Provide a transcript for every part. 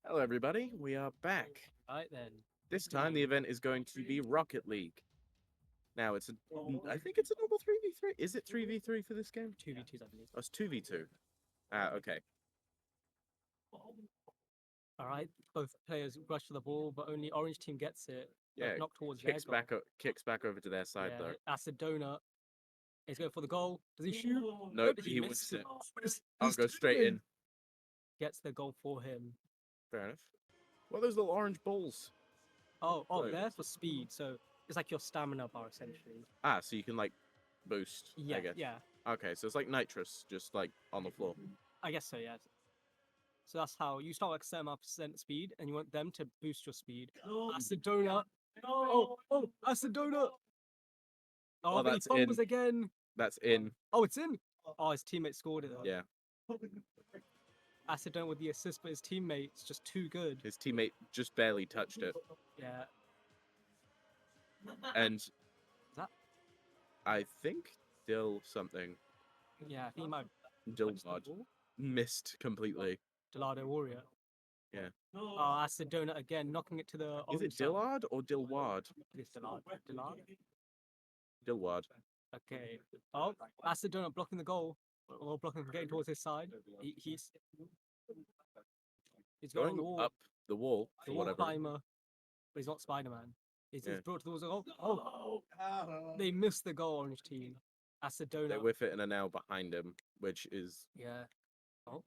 Hello, everybody. We are back. Right then. This time, the event is going to be Rocket League. Now, I think it's a normal 3v3. Is it 3v3 for this game? 2v2s, I believe. Oh, it's 2v2. Ah, okay. Alright, both players rush for the ball, but only orange team gets it. Yeah, Knocked towards their goal. kicks back over to their side, Yeah, though. Acid Donut is going for the goal. Does he shoot? Nope, He he missed was. it. I'll go straight in. Gets the goal for him. Fair enough. What are those little orange balls? Right. There's for speed, so it's like your stamina bar, essentially. Ah, so you can, like, boost, Yeah, I guess. yeah. Okay, so it's like nitrous, just, like, on the floor. I guess so, yeah. So that's how you start like 7% speed, and you want them to boost your speed. Acid Donut. Acid Donut. Oh, Well, but he that's fumbles in. again. That's in. Oh, it's in. Oh, his teammate scored it though. Yeah, Acid with the assist, but his teammate's just too good. his teammate just barely touched it. Yeah. And That? I think Dill something. Yeah, I think he might Dillard missed completely. Delado Warrior. Yeah. Oh, Acid Donut again, knocking it to the Is it orange side. Dillard or Dillward? It's Dillard. Dillard? Dillward. Okay. Oh, Acid Donut blocking the goal. Or blocking from getting towards his side. He's going on the wall. Up the wall The or wall whatever. climber. But he's not Spider-Man. He's Yeah. brought towards the goal. Oh! They missed the goal, orange team. Acid They Donut. whiff it and are now behind him, which is. Yeah. Oh.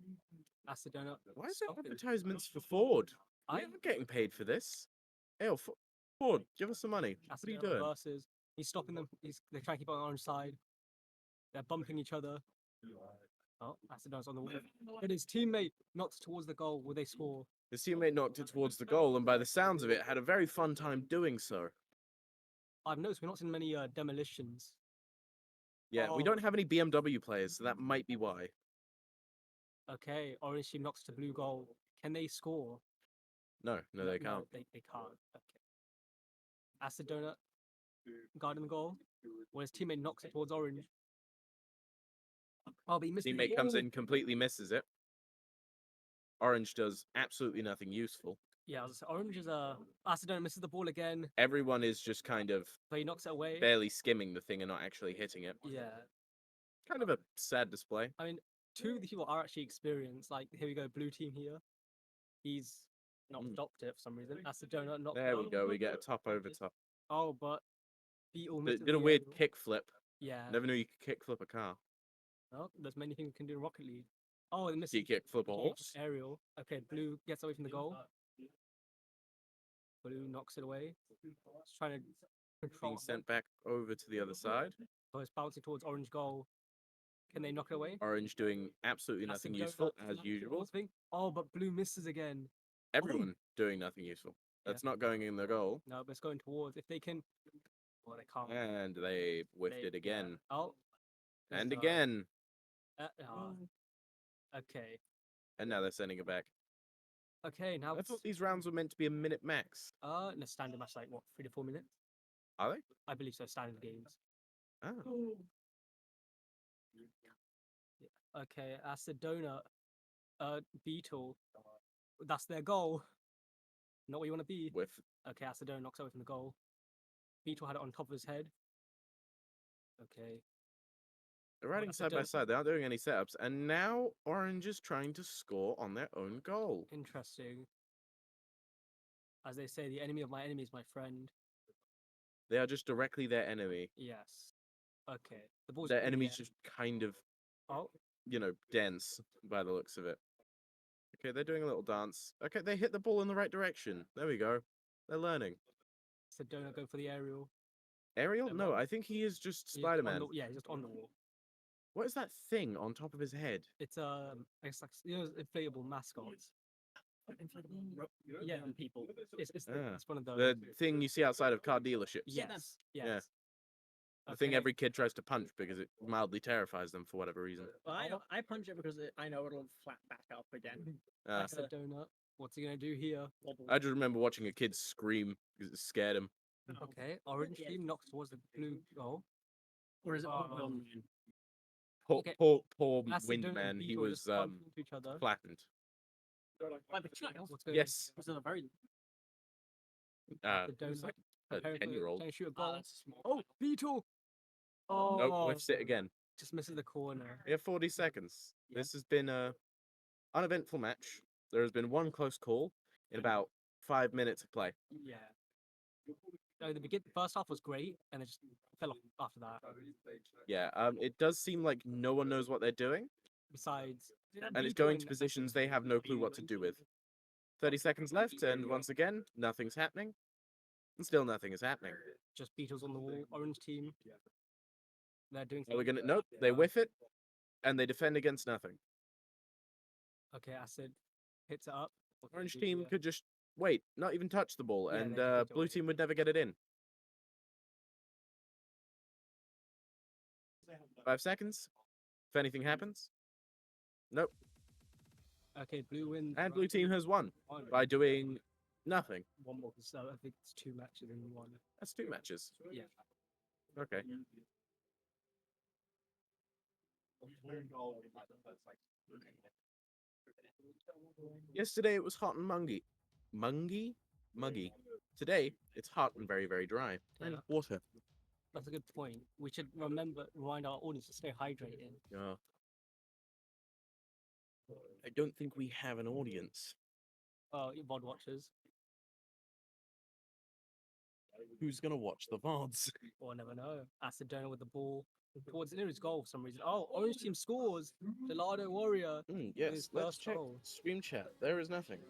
Acid Donut. Why is there Stop him. advertisements for Ford? I I'm not getting paid for this. Hey, Ford, give us some money. What are you doing? Versus, he's stopping them. They're trying to keep it on the orange side. They're bumping each other. Oh, Acidon's on the wall. But his teammate knocks towards the goal. Will they score? His teammate knocked it towards the goal, and by the sounds of it, had a very fun time doing so. I've noticed we're not seeing many demolitions. Yeah, we don't have any BMW players, so that might be why. Okay, orange team knocks to blue goal. Can they score? No, they can't. No, they can't. Okay. Acid Donut guarding the goal. Well, his teammate knocks it towards orange. Oh, but he missed the Teammate comes ball. in, completely misses it. Orange does absolutely nothing useful. Yeah, orange is Acid Donut misses the ball again, Everyone is just kind of but he knocks it away. barely skimming the thing and not actually hitting it. Yeah. Kind of a sad display. I mean, two of the people are actually experienced. Like, here we go, blue team here. He's not stopped it for some reason. Acid Donut not. There we go. We get a top over top. Oh, but Beetle misses Did a the weird aerial. kick flip. Yeah. Never knew you could kick flip a car. Well, there's many things you can do in Rocket League. Oh, they missed You kick flip a horse. aerial. Okay, blue gets away from the goal. Blue knocks it away. He's trying to control. Being sent back over to the other side. So it's bouncing towards orange goal. Can they knock it away? Orange doing absolutely nothing useful, as usual. Oh, but blue misses again. Everyone doing nothing useful. That's not going in the goal. No, but it's going towards. If they can. Well, they can't. And they whiffed it again. Oh. And again. Okay. And now they're sending it back. Okay, now I thought these rounds were meant to be a minute max. in a standard match, like what, 3 to 4 minutes? Are they? I believe so. Standard games. Oh. Okay, Acid Donut, Beetle. That's their goal. Not what you want to be. Whiff. Okay, Acid Donut knocks away from the goal. Beetle had it on top of his head. Okay. They're riding side by side. They aren't doing any setups. And now Orange is trying to score on their own goal. Interesting. As they say, the enemy of my enemy is my friend. They are just directly their enemy. Yes. Okay. The ball's their enemy's just kind of, dense by the looks of it. Okay, they're doing a little dance. Okay, they hit the ball in the right direction. There we go. They're learning. So Donut go for the aerial. Aerial? No, I think he is just Spider-Man. Yeah, he's just on the wall. What is that thing on top of his head? It's it's like inflatable mascots. Yeah, people. It's one of those. The thing you see outside of car dealerships. Yes. Yeah. The thing every kid tries to punch because it mildly terrifies them for whatever reason. Well, I punch it because I know it'll flat back up again. That's a donut. What's he gonna do here? I just remember watching a kid scream because it scared him. Okay, orange team knocks towards the blue goal. Or is it Poor Windman. He was flattened. Like, but child, What's going Yes. was a very Uh, on? The it's donut. like a preparing for- 10-year-old. trying to shoot a oh, goal. that's a small. Oh, Beetle! Nope, Oh, whiffs it again. just misses the corner. We have 40 seconds. Yeah. This has been a uneventful match. There has been one close call in about 5 minutes of play. Yeah. No, the first half was great, and it just fell off after that. Yeah, it does seem like no one knows what they're doing, Besides, and it's going to positions they have no clue what to do with. 30 seconds left, and once again, nothing's happening. And still nothing is happening. just Beatles on the wall. Orange team. They're doing. Are we gonna? Nope, they whiff it, and they defend against nothing. Okay, Acid hits it up. Orange team could just wait, not even touch the ball, Yeah, and they just blue wait. team would never get it in. 5 seconds. If anything happens. Nope. Okay, blue wins. And blue team has won One. by doing nothing. One more, so I think it's 2 matches in one. That's 2 matches. Yeah. Okay. Yesterday it was hot and muggy. Muggy. Today it's hot and very, very dry. And Yeah. water. That's a good point. We should remind our audience to stay hydrated. Yeah. I don't think we have an audience. VOD watchers, Who's gonna watch the VODs? or never know. Acid donor with the ball towards near his goal for some reason. Oh, orange team scores. Delado Warrior. Yes, his let's first check goal. stream chat. There is nothing.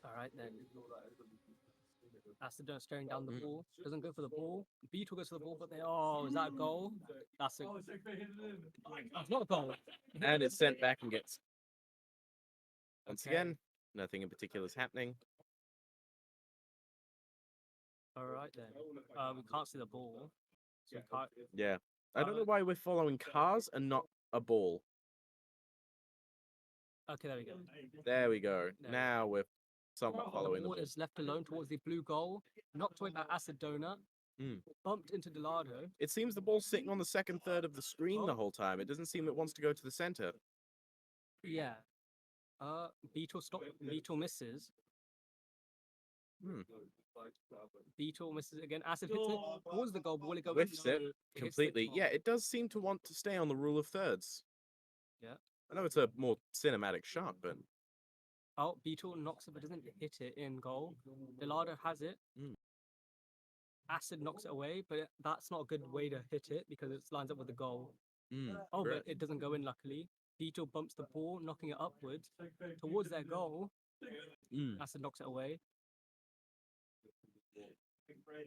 All right then. Acid donor staring down the Mm. ball. Doesn't go for the ball. Beetle goes for the ball, but oh, is that a goal? That's a. That's not a goal. And it's sent back and gets. Once Okay. again, nothing in particular is happening. All right then. We can't see the ball. So we can't. Yeah. I don't know why we're following cars and not a ball. Okay, there we go. There we go. There. Now we're somewhat following The the ball ball. is left alone towards the blue goal. Knocked away by Acid Donut. Mm. Bumped into Delado. It seems the ball's sitting on the second third of the screen the whole time. It doesn't seem it wants to go to the center. Yeah. Beetle misses. Hmm. Beetle misses again. Acid hits it towards the goal. But will it go Whiffs it no, hits the completely. top. Yeah, it does seem to want to stay on the rule of thirds. Yeah. I know it's a more cinematic shot, but Oh, Beetle knocks it but doesn't hit it in goal. Delado has it. Mm. Acid knocks it away, but that's not a good way to hit it because it lines up with the goal. Oh, but correct. it doesn't go in luckily. Beetle bumps the ball, knocking it upwards towards their goal. Mm. Acid knocks it away.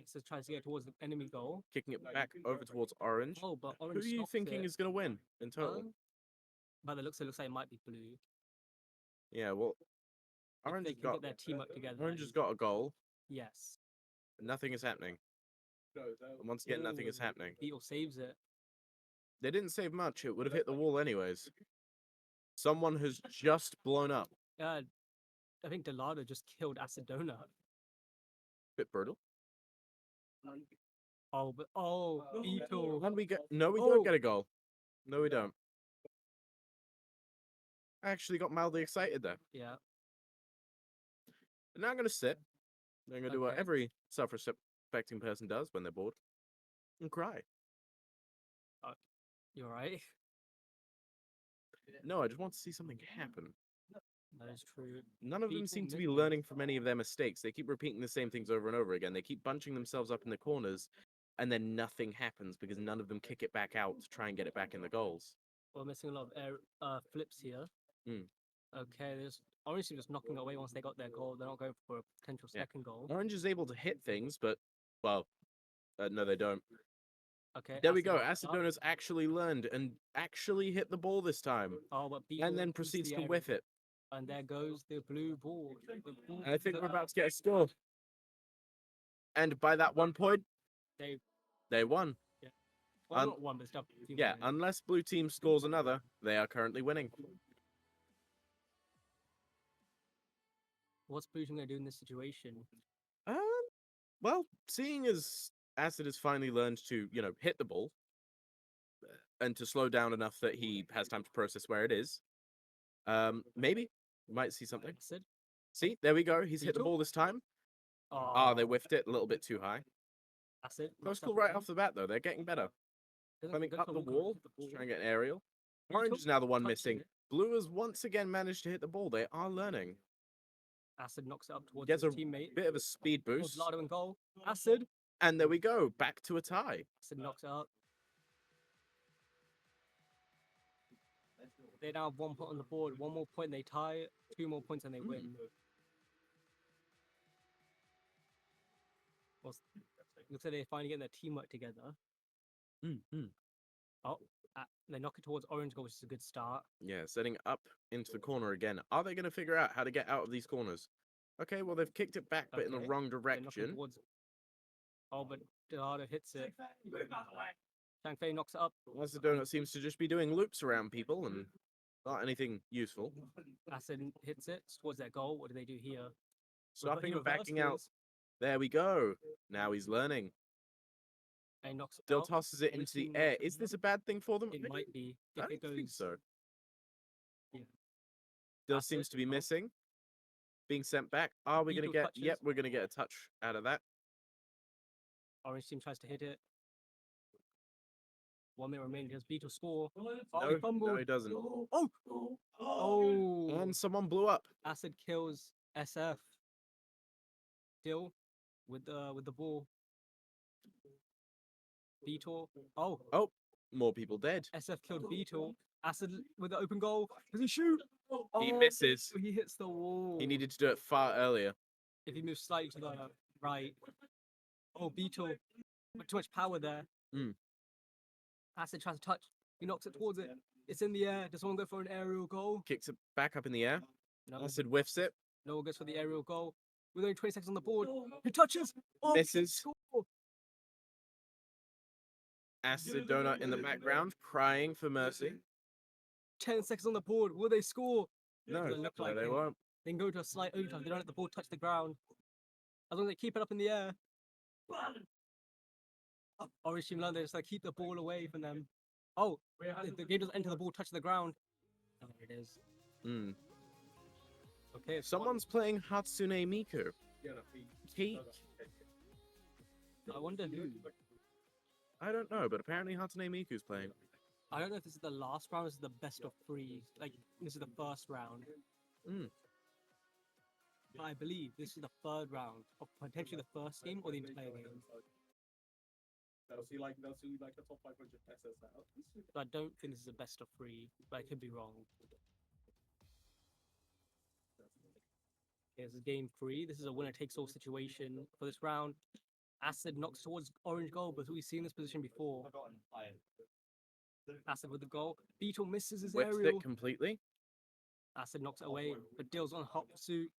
So tries to get towards the enemy goal. Kicking it back over towards orange. Oh, but Who orange are you stops thinking it. is going to win in total? By the looks, it looks like it might be blue. Yeah, well, If orange they has can got get their team up together. orange has got a goal. Yes. Nothing is happening. And once again, nothing is Ooh, happening. Beetle saves it. They didn't save much. It would have hit the wall anyways. Someone has just blown up. I think Delado just killed Acid Donut. Bit brutal. Oh, but Beetle. And we get no, we Oh. don't get a goal. No, we don't. I actually got mildly excited there. Yeah. And now I'm gonna sit. I'm gonna do what Okay. every self-respecting person does when they're bored, and cry. You're right. No, I just want to see something happen. That is true. None of them Beetle seem to be misses. learning from any of their mistakes. They keep repeating the same things over and over again. They keep bunching themselves up in the corners, and then nothing happens because none of them kick it back out to try and get it back in the goals. We're missing a lot of flips here. Mm. Okay, there's Orange team just knocking it away once they got their goal. They're not going for a potential Yeah. second goal. Orange is able to hit things, but, well, no, they don't. Okay. There we go. knocks it up. Acidona's actually learned and actually hit the ball this time, Oh, but Beetle and then into proceeds the to area. whiff it. And there goes the blue ball. And I think we're about to get a score. And by that one point, they won. Well, un- not one, but it's double. Yeah, unless blue team scores another, they are currently winning. What's blue team going to do in this situation? Well, seeing as Acid has finally learned to, hit the ball and to slow down enough that he has time to process where it is. Maybe might see something. Acid. See, there we go. He's hit the Beetle? ball this time. Oh, They whiffed it a little bit too high. Acid. Close knocks call out right one. off the bat, though. They're getting better. Doesn't Climbing go up for the one, wall, hit the just ball. trying to get an aerial. Beetle Orange is now the one touches missing. it. Blue has once again managed to hit the ball. They are learning. Acid knocks it up towards Gets his a teammate. bit of a speed Towards boost. Lardo and goal. Acid. And there we go. Back to a tie. Acid knocks it up. They now have 1 point on the board. One more point, they tie. 2 more points, and they win. Well, looks like they're finally getting their teamwork together. Oh, they knock it towards orange goal, which is a good start. Yeah, setting up into the corner again. Are they going to figure out how to get out of these corners? Okay, well, they've kicked it back, but in the Okay, wrong They knock it direction. towards. Oh, but Delado hits it. Shang Fei knocks it up. Master Donut seems to just be doing loops around people and not anything useful. Acid hits it towards their goal. What do they do here? Stopping He and backing out. reverses, There we go. Now he's learning. and he knocks it Still out. tosses it Orange into the team air. knocks it Is this out. a bad thing for them? It might be I if it don't think goes. so. Yeah. Still Acid, seems to be oh. missing. Being sent back. Are we going to Beetle get... Yep, touches. we're going to get a touch out of that. Orange team tries to hit it. 1 minute remaining. Does Beetle score? Oh, No, he fumbled. no, he doesn't. Oh! Oh! And someone blew up. Acid kills SF. Still with the ball. Beetle. Oh, Oh, more people dead. SF killed Beetle. Acid with the open goal. Does he shoot? He Oh, misses. He hits the wall. He needed to do it far earlier. If he moves slightly to the right. Oh, Beetle. Too much power there. Mm. Acid tries to touch. He knocks it towards it. It's in the air. Does someone go for an aerial goal? Kicks it back up in the air. No. Acid whiffs it. No one goes for the aerial goal. With only 20 seconds on the board. He touches. Oh, Misses. score. Acid Donut in the background, crying for mercy. 10 seconds on the board. Will they score? No, Doesn't look like they it. won't. They can go to a slight overtime. They don't let the ball touch the ground. As long as they keep it up in the air. Orange team learn they just like keep the ball away from them. Oh, the game doesn't enter the ball touch the ground. Oh, there it is. Mm. Okay, Someone's playing Hatsune Miku. Cake. I wonder who. I don't know, but apparently Hatsune Miku's playing. I don't know if this is the last round. This is the best of 3. Like this is the first round. Mm. But I believe this is the 3rd round of potentially the first game or the entire game. They'll see like the top 500 pesos now. So I don't think this is a best of 3, but I could be wrong. Okay, this is game 3. This is a winner takes all situation for this round. Acid knocks towards orange goal, but we've seen this position before. Acid with the goal. Beetle misses his Whips aerial. it completely. Acid knocks it away, but Dill's on hot pursuit.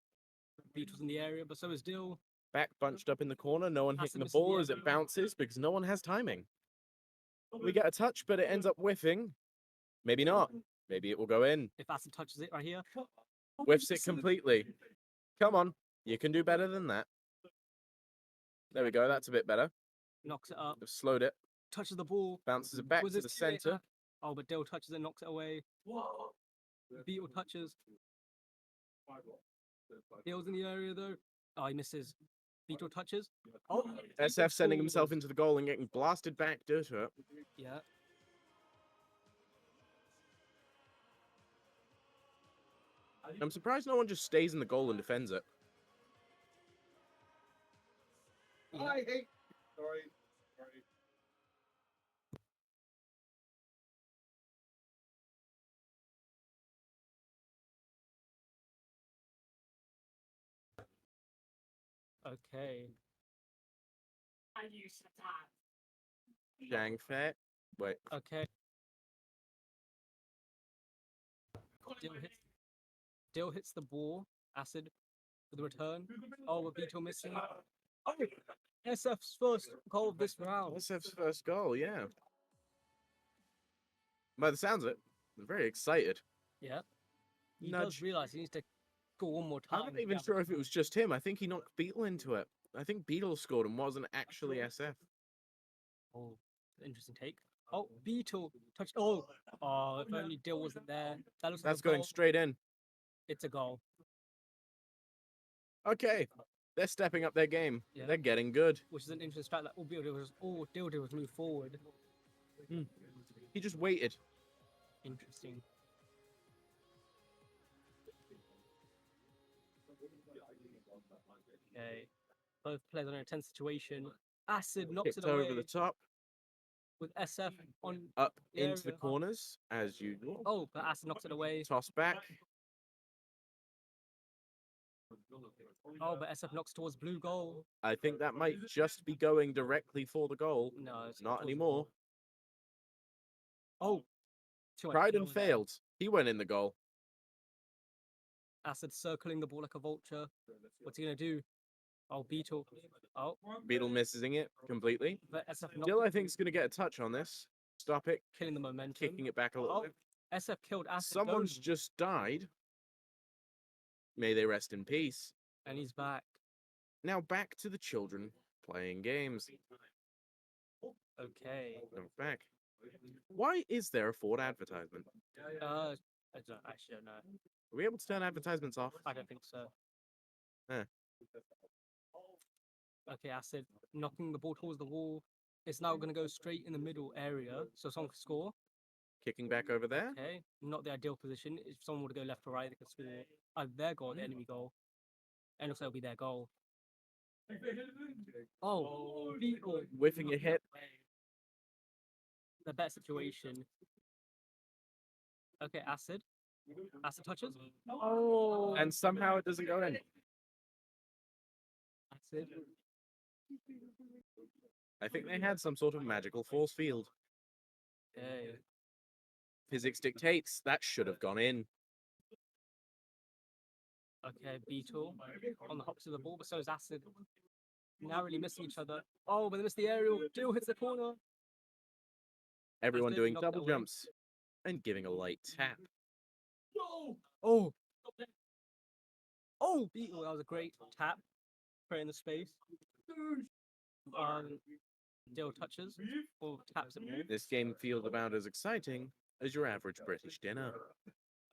Beetle's in the area, but so is Dill. Back bunched up in the corner. No one Acid hitting the misses the ball as it aerial. bounces because no one has timing. We get a touch, but it ends up whiffing. Maybe not. Maybe it will go in. If Acid touches it right here. Whiffs it completely. Come on. You can do better than that. There we go. That's a bit better. Knocks it up. They've slowed it. Touches the ball. Bounces it back Was to it the too late center. now? Oh, but Dill touches it, knocks it away. Beetle touches. Dill's in the area though. Oh, he misses. Beetle touches. Oh, SF sending himself scores. into the goal and getting blasted back due to it. Yeah. I'm surprised no one just stays in the goal and defends it. Yeah. I hate. Sorry. Okay. Shang Fei. Wait. Okay. Dill hits the ball. Acid with the return. Oh, with Beetle missing. Oh, SF's first goal of this round. SF's first goal, yeah. By the sounds of it, they're very excited. Yeah. He Nudge. does realize he needs to go one more time. I'm not even sure if it was just him. I think he knocked Beetle into it. I think Beetle scored and wasn't actually SF. Oh, interesting take. Oh, Beetle touched. Oh, oh, if only Dill wasn't there. That looks like That's a going goal. straight in. It's a goal. Okay, they're stepping up their game. Yeah. They're getting good. Which is an interesting strat. Like all Beetle did was Dill did was move forward. He just waited. Interesting. Okay. Both players are in a tense situation. Acid knocks Kicked it away over the top, with SF on up the into the area. corners, as usual. Oh, but Acid knocks it away. Toss back. Oh, but SF knocks towards blue goal. I think that might just be going directly for the goal. No, it's Not towards the anymore. goal. Oh, too much Tried flow and there. failed. He went in the goal. Acid circling the ball like a vulture. What's he gonna do? Oh, Beetle. Oh, Beetle missing it completely. but SF Still, I think is going to get a touch on this. Stop it. killing the momentum. Kicking it back a little Oh, bit. SF killed Acid. Someone's Dome, just died. May they rest in peace. and he's back. Now back to the children playing games. Okay. No, back. Why is there a Ford advertisement? I actually don't know. Are we able to turn advertisements off? I don't think so. Eh. Okay, Acid knocking the ball towards the wall. It's now going to go straight in the middle area, so someone can score. Kicking back over there. Okay, not the ideal position. If someone would go left or right, they can score either their goal or the enemy goal. And also it'll be their goal. Oh, Beetle. Whiffing a hit. The better situation. Okay, Acid. Acid touches. Oh, And somehow it doesn't go in. Acid. I think they had some sort of magical force field. Okay. Physics dictates that should have gone in. Okay, Beetle on the hops of the ball, but so is Acid. Narrowly missing each other. Oh, but they missed the aerial. Dill hits the corner. Everyone Acid doing knocked it double away. jumps and giving a light tap. Oh. Oh, Beetle. That was a great tap. Creating the space. Dill touches or taps it more. This game feels about as exciting as your average British dinner.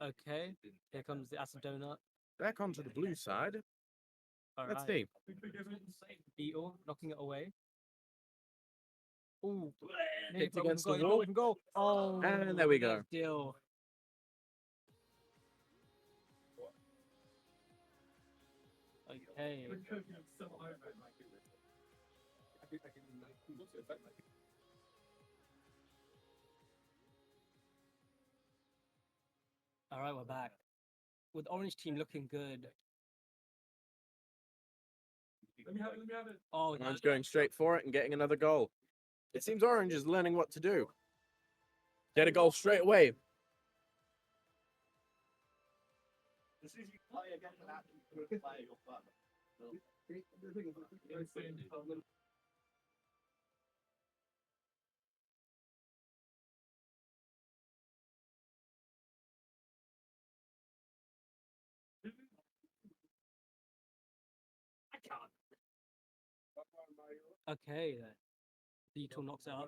Okay, here comes the acid donut. Back onto the blue side. All Let's right. see. Beetle knocking it away. Ooh, Kicked against the wall. Go. Oh, And there we go. there's Dill. Okay. All right, we're back. With orange team looking good. Let me have it. Oh, Orange going straight for it and getting another goal. It seems Orange is learning what to do. Get a goal straight away. okay then. Beetle knocks it up.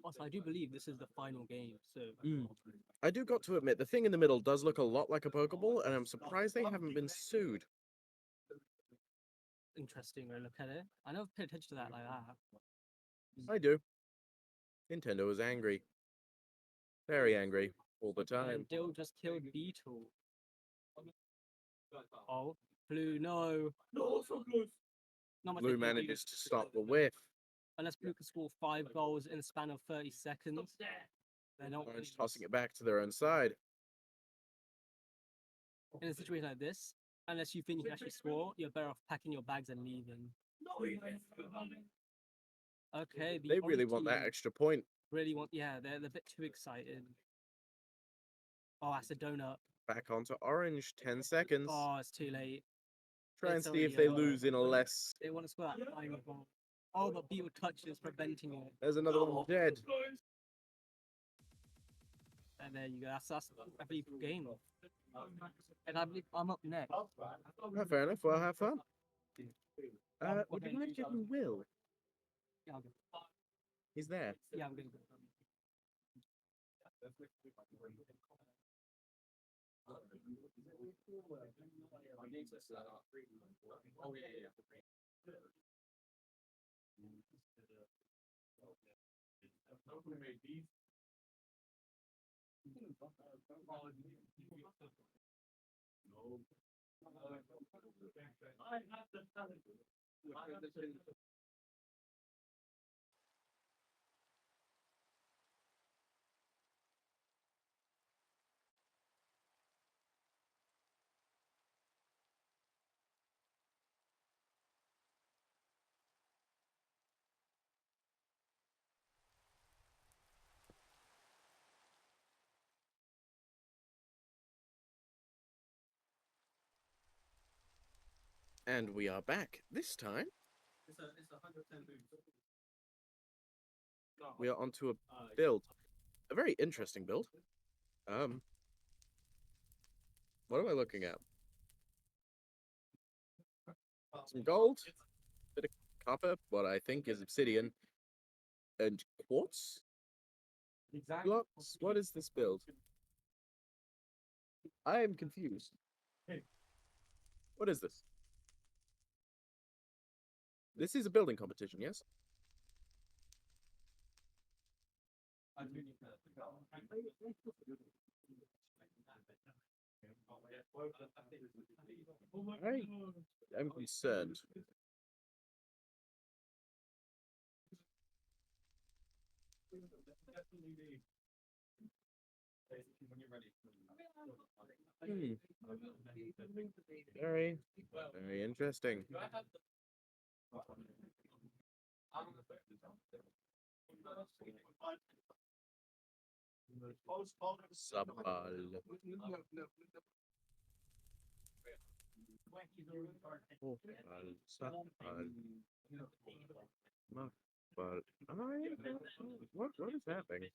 Also, I do believe this is the final game, so I do got to admit, the thing in the middle does look a lot like a Pokeball, and I'm surprised they haven't been sued. interesting when I look at it. I never paid attention to that like that. I do. Nintendo is angry. Very angry. All the time. And Dill just killed Beetle. Oh, Blue, no. No, so close. Not much Blue they can do. manages to stop the whiff. Unless Blue can score 5 goals in a span of 30 seconds. They're not Orange tossing it back to their own side. in a situation like this. Unless you think you can actually score, you're better off packing your bags and leaving. Okay, the They really orange want that team extra point. really want. Yeah, they're a bit too excited. Oh, that's a donut. Back onto Orange. 10 seconds. Oh, it's too late. Try and it's see if already they over. lose in a less. They want to score that final goal. Oh, but Beetle touch is preventing it. There's another one dead. And there you go. That's I believe game. And I believe I'm up next. Oh, fair enough. Well, have fun. Would you mind giving Will? Yeah, I'll go. He's there. Yeah, I'm gonna go. Oh yeah. And we are back. This time, It's a 100% boost. we are onto a build. A very interesting build. What am I looking at? Some gold, bit of copper, what I think is obsidian, and quartz blocks. What is this build? I am confused. What is this? This is a building competition, yes? I'm concerned. Very, very interesting. Sapal. Sapal. Mapal. What is happening?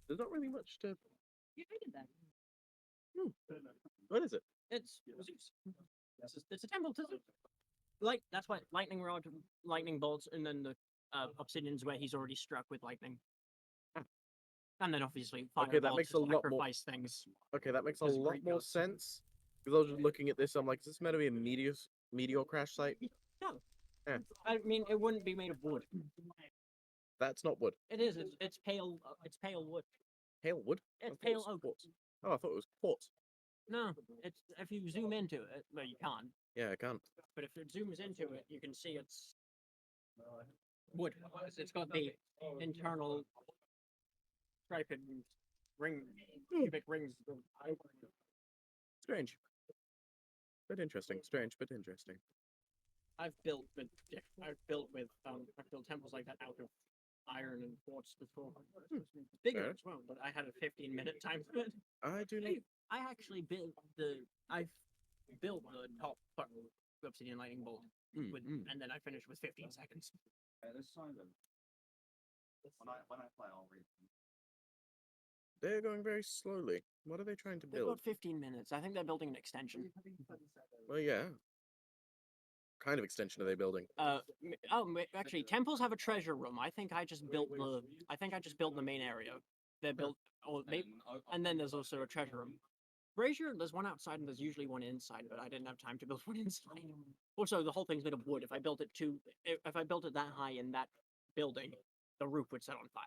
There's not really much to. You hated that. What is it? It's Zeus. It's a temple to Zeus. Like that's why lightning rod, lightning bolts, and then the obsidian's where he's already struck with lightning. And then obviously fire Okay, that bolts makes to a lot more- sacrifice things. Okay, that makes a There's lot Greek more gods. sense. Because I was just looking at this, I'm like, is this meant to be a meteor crash site? No. Yeah. I mean, it wouldn't be made of wood. That's not wood. It is. It's pale. It's pale wood. Pale wood? I It's thought it pale was oak. quartz. Oh, I thought it was quartz. No, it's if you zoom into it. Well, you can't. Yeah, I can't. But if it zooms into it, you can see it's wood. It's got the internal striped cubic rings. Strange. But interesting. Strange, but interesting. I've built with temples like that out of iron and quartz before. Bigger Fair. as well, but I had a 15-minute time limit. I do not. I actually built I've built the top part of obsidian lightning bolt with, and then I finished with 15 seconds. When I play, I'll read. They're going very slowly. What are they trying to They've build? got 15 minutes. I think they're building an extension. Well, yeah. Kind of extension are they building? Actually, temples have a treasure room. I think I just built the main area. They're built, or maybe, and then there's also a treasure room. Brazier, there's one outside and there's usually one inside, but I didn't have time to build one inside. Also, the whole thing's made of wood. If I built it that high in that building, the roof would set on fire.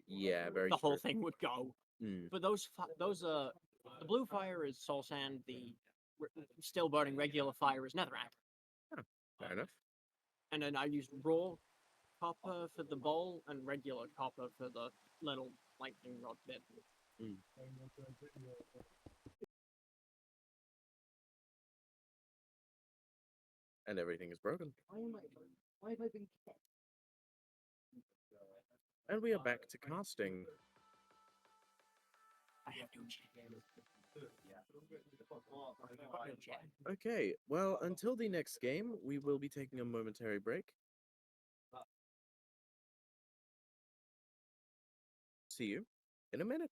Yeah, very The whole true. thing would go. Mm. But the blue fire is soul sand. The still burning regular fire is netherrack. Fair enough. And then I used raw copper for the bowl and regular copper for the little lightning rod bit. And everything is broken. Why have I been kept? And we are back to casting. I have no chat. Okay, well, until the next game, we will be taking a momentary break. See you in a minute.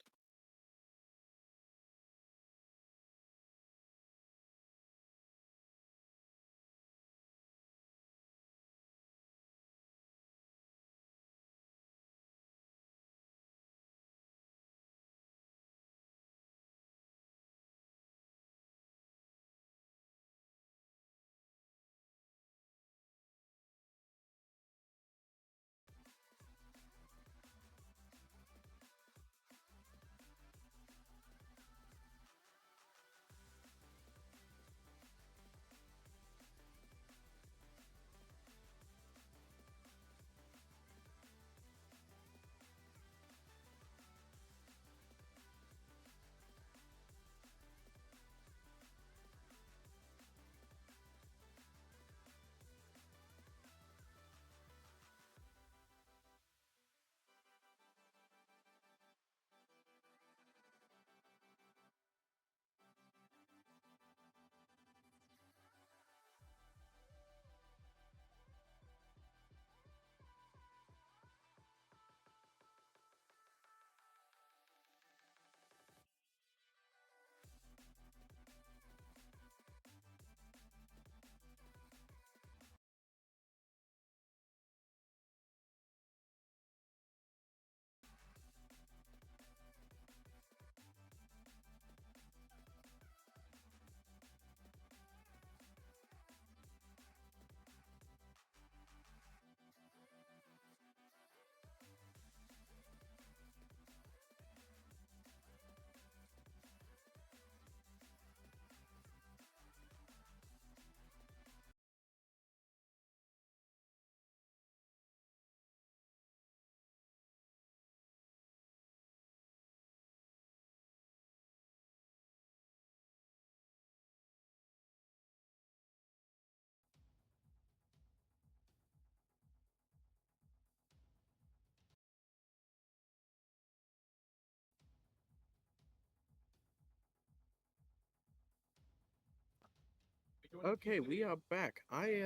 Okay, we are back. I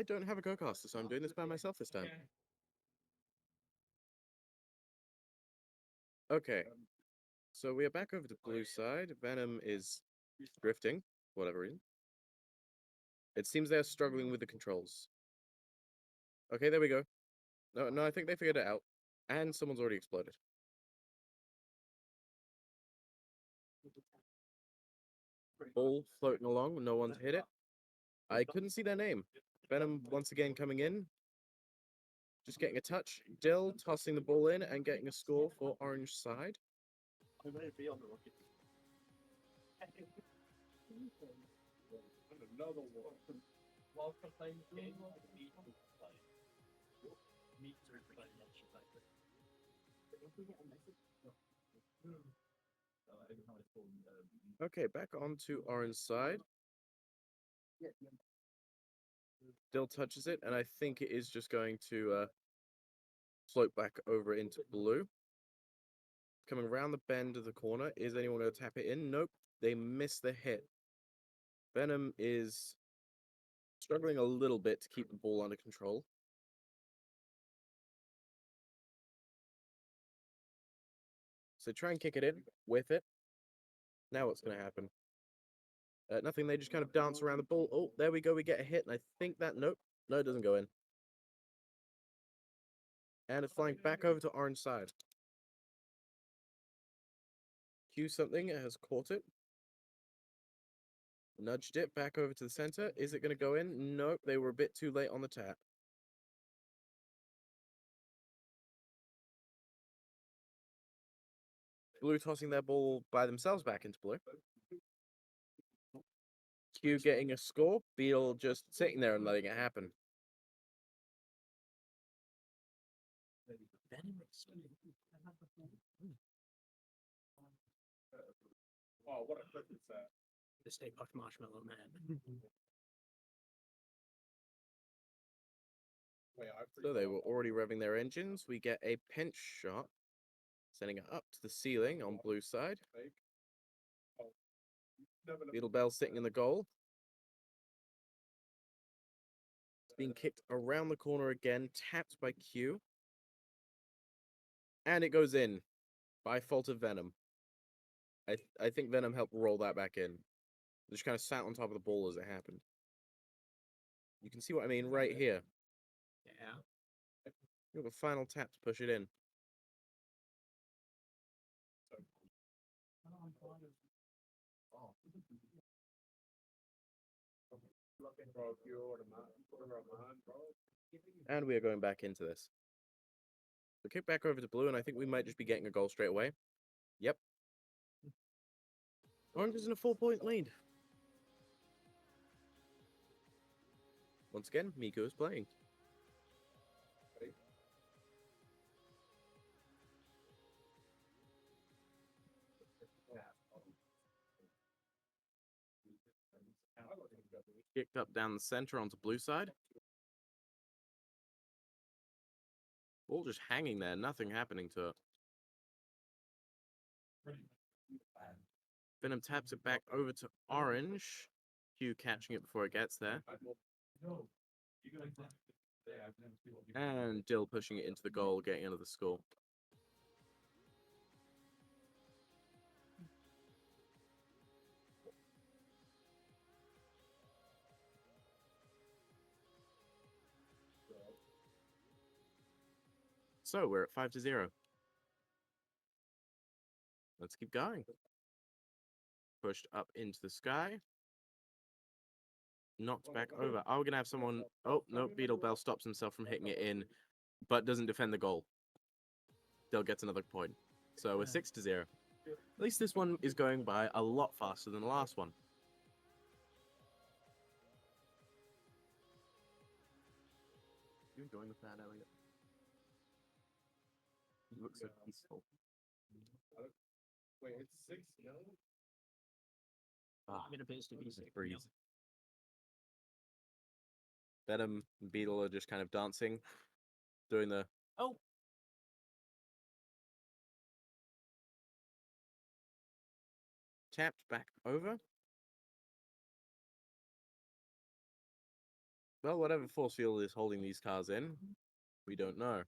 don't have a co-caster, so I'm doing this by myself this time. Okay. So we are back over to blue side. Venom is drifting, for whatever reason. It seems they're struggling with the controls. Okay, there we go. No, I think they figured it out. And someone's already exploded. Ball floating along, no one's hit it. I couldn't see their name. Venom once again coming in. Just getting a touch. Dill tossing the ball in and getting a score for orange side. Another one. Okay, back onto orange side. Dill touches it, and I think it is just going to float back over into blue. Coming around the bend of the corner. Is anyone going to tap it in? Nope. They miss the hit. Venom is struggling a little bit to keep the ball under control. So try and kick it in with it. Now what's going to happen? Nothing, they just kind of dance around the ball. Oh, there we go, we get a hit, and I think that, nope, no, it doesn't go in. And it's flying back over to orange side. Q something has caught it. Nudged it back over to the center. Is it going to go in? Nope, they were a bit too late on the tap. Blue tossing their ball by themselves back into blue. Q getting a score. Beetle just sitting there and letting it happen. Oh, what a clip is that? The Stay Puft Marshmallow Man. Wait, So they were already revving their engines. We get a pinch shot, sending it up to the ceiling on blue side. Beetle Bell sitting in the goal. It's being kicked around the corner again, tapped by Q. And it goes in by fault of Venom. I think Venom helped roll that back in. It just kind of sat on top of the ball as it happened. You can see what I mean right here. Yeah. You have a final tap to push it in. And we are going back into this. So kick back over to blue, and I think we might just be getting a goal straight away. Yep. Orange is in a 4-point lead. Once again, Miko is playing. Kicked up down the center onto blue side. Ball just hanging there, nothing happening to it. Venom taps it back over to orange. Q catching it before it gets there. And Dill pushing it into the goal, getting another score. So we're at 5-0. Let's keep going. Pushed up into the sky. Knocked back over. Are we going to have someone... Oh, no, Beetle Bell stops himself from hitting it in, but doesn't defend the goal. Dill gets another point. So we're 6-0. At least this one is going by a lot faster than the last one. You enjoying the fan, Elliot? You look so peaceful. Wait, it's 6-0? Ah, It appears to be just 6-0. breathe. Venom and Beetle are just kind of dancing, doing the... Oh! Tapped back over. Well, whatever force field is holding these cars in, we don't know.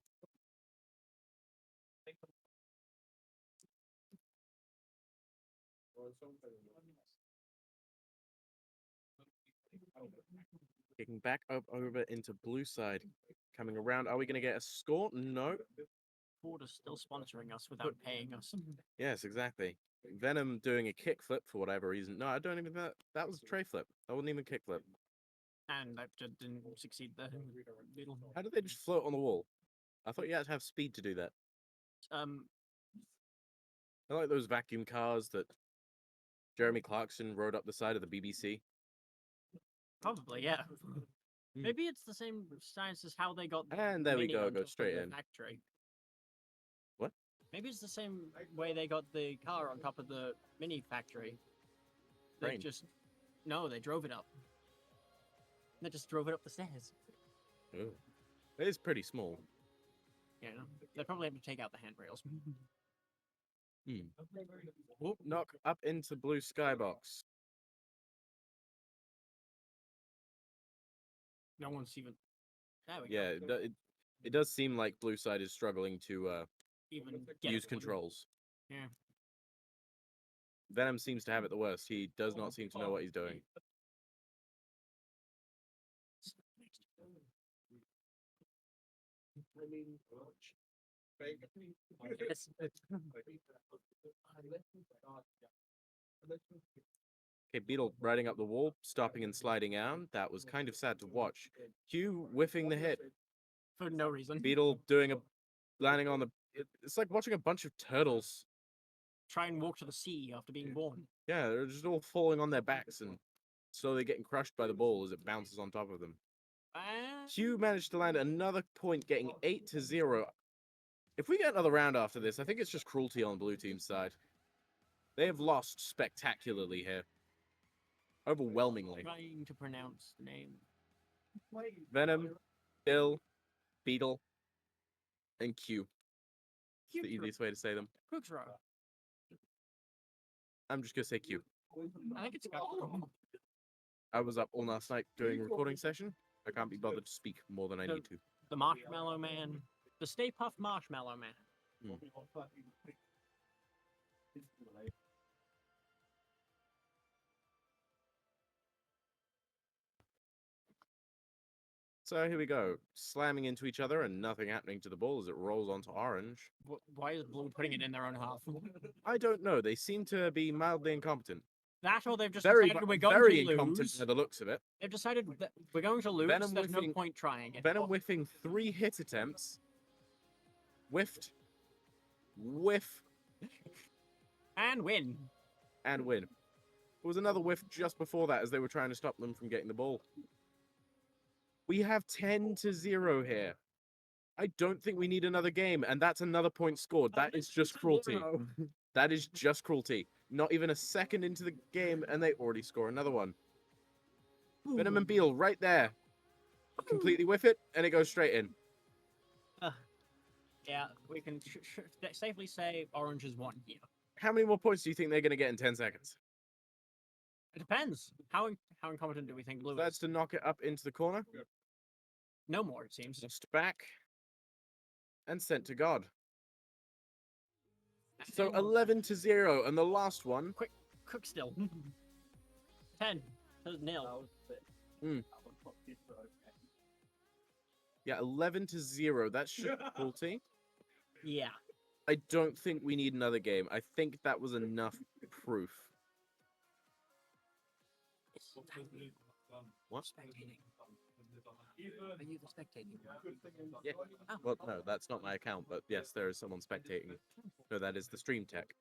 Kicking back up over into blue side. Coming around. Are we going to get a score? No. Ford is still sponsoring us without paying us. Yes, exactly. Venom doing a kickflip for whatever reason. No, I don't even know. That was a tray flip. That wasn't even a kickflip. And that just didn't succeed there. Beetle. How did they just float on the wall? I thought you had to have speed to do that. I like those vacuum cars that Jeremy Clarkson rode up the side of the BBC. Probably, yeah. Maybe it's the same science as how they got. And there we Mini go, on go top of straight the in. Factory. What? Maybe it's the same way they got the car on top of the mini factory. They Train. just no, they drove it up. They just drove it up the stairs. Ooh. It is pretty small. Yeah, they probably have to take out the handrails. Whoop, knock up into blue skybox. No one's even. There we Yeah, go. it does seem like blue side is struggling to Even get use everyone. controls. Yeah. Venom seems to have it the worst. He does not seem to know what he's doing. Yes. Okay, Beetle riding up the wall, stopping and sliding down. That was kind of sad to watch. Q whiffing the hit. For no reason. Beetle doing landing on the. It's like watching a bunch of turtles. Try and walk to the sea after being born. Yeah, they're just all falling on their backs and slowly getting crushed by the ball as it bounces on top of them. Q managed to land another point, getting 8-0. If we get another round after this, I think it's just cruelty on blue team's side. They have lost spectacularly here. Overwhelmingly. Trying to pronounce the name. Venom, Bill, Beetle, and Q. It's the easiest way to say them. Crooksrow. I'm just gonna say Q. I think it's I was up all last night doing a recording session. I can't be bothered to speak more than I need to. the Marshmallow Man. The Stay Puft Marshmallow Man. So here we go. Slamming into each other and nothing happening to the ball as it rolls onto orange. Why is Blue putting it in their own half? I don't know. They seem to be mildly incompetent. That or they've just Very, decided we're going very to incompetent lose. by the looks of it. They've decided that we're going to lose. Venom There's no whiffing- point trying it. Venom whiffing 3 hit attempts. Whiffed. Whiff. And win. And win. There was another whiff just before that as they were trying to stop them from getting the ball. We have 10-0 here. I don't think we need another game, and that's another point scored. That is just cruelty. That is just cruelty. Not even a second into the game, and they already score another one. Venom and Beal right there. Completely whiff it, and it goes straight in. Yeah, we can safely say Orange has won here. How many more points do you think they're going to get in 10 seconds? It depends. How incompetent do we think Blue That's is? to knock it up into the corner. No more, it seems. Just back. And sent to God. So 11-0, and the last one. Cook still. 10. 0. Yeah, 11-0. That's just cruelty. Yeah. I don't think we need another game. I think that was enough proof. What? Spectating. Are you the spectating? Yeah. Well, no, that's not my account, but yes, there is someone spectating. No, that is the stream tech.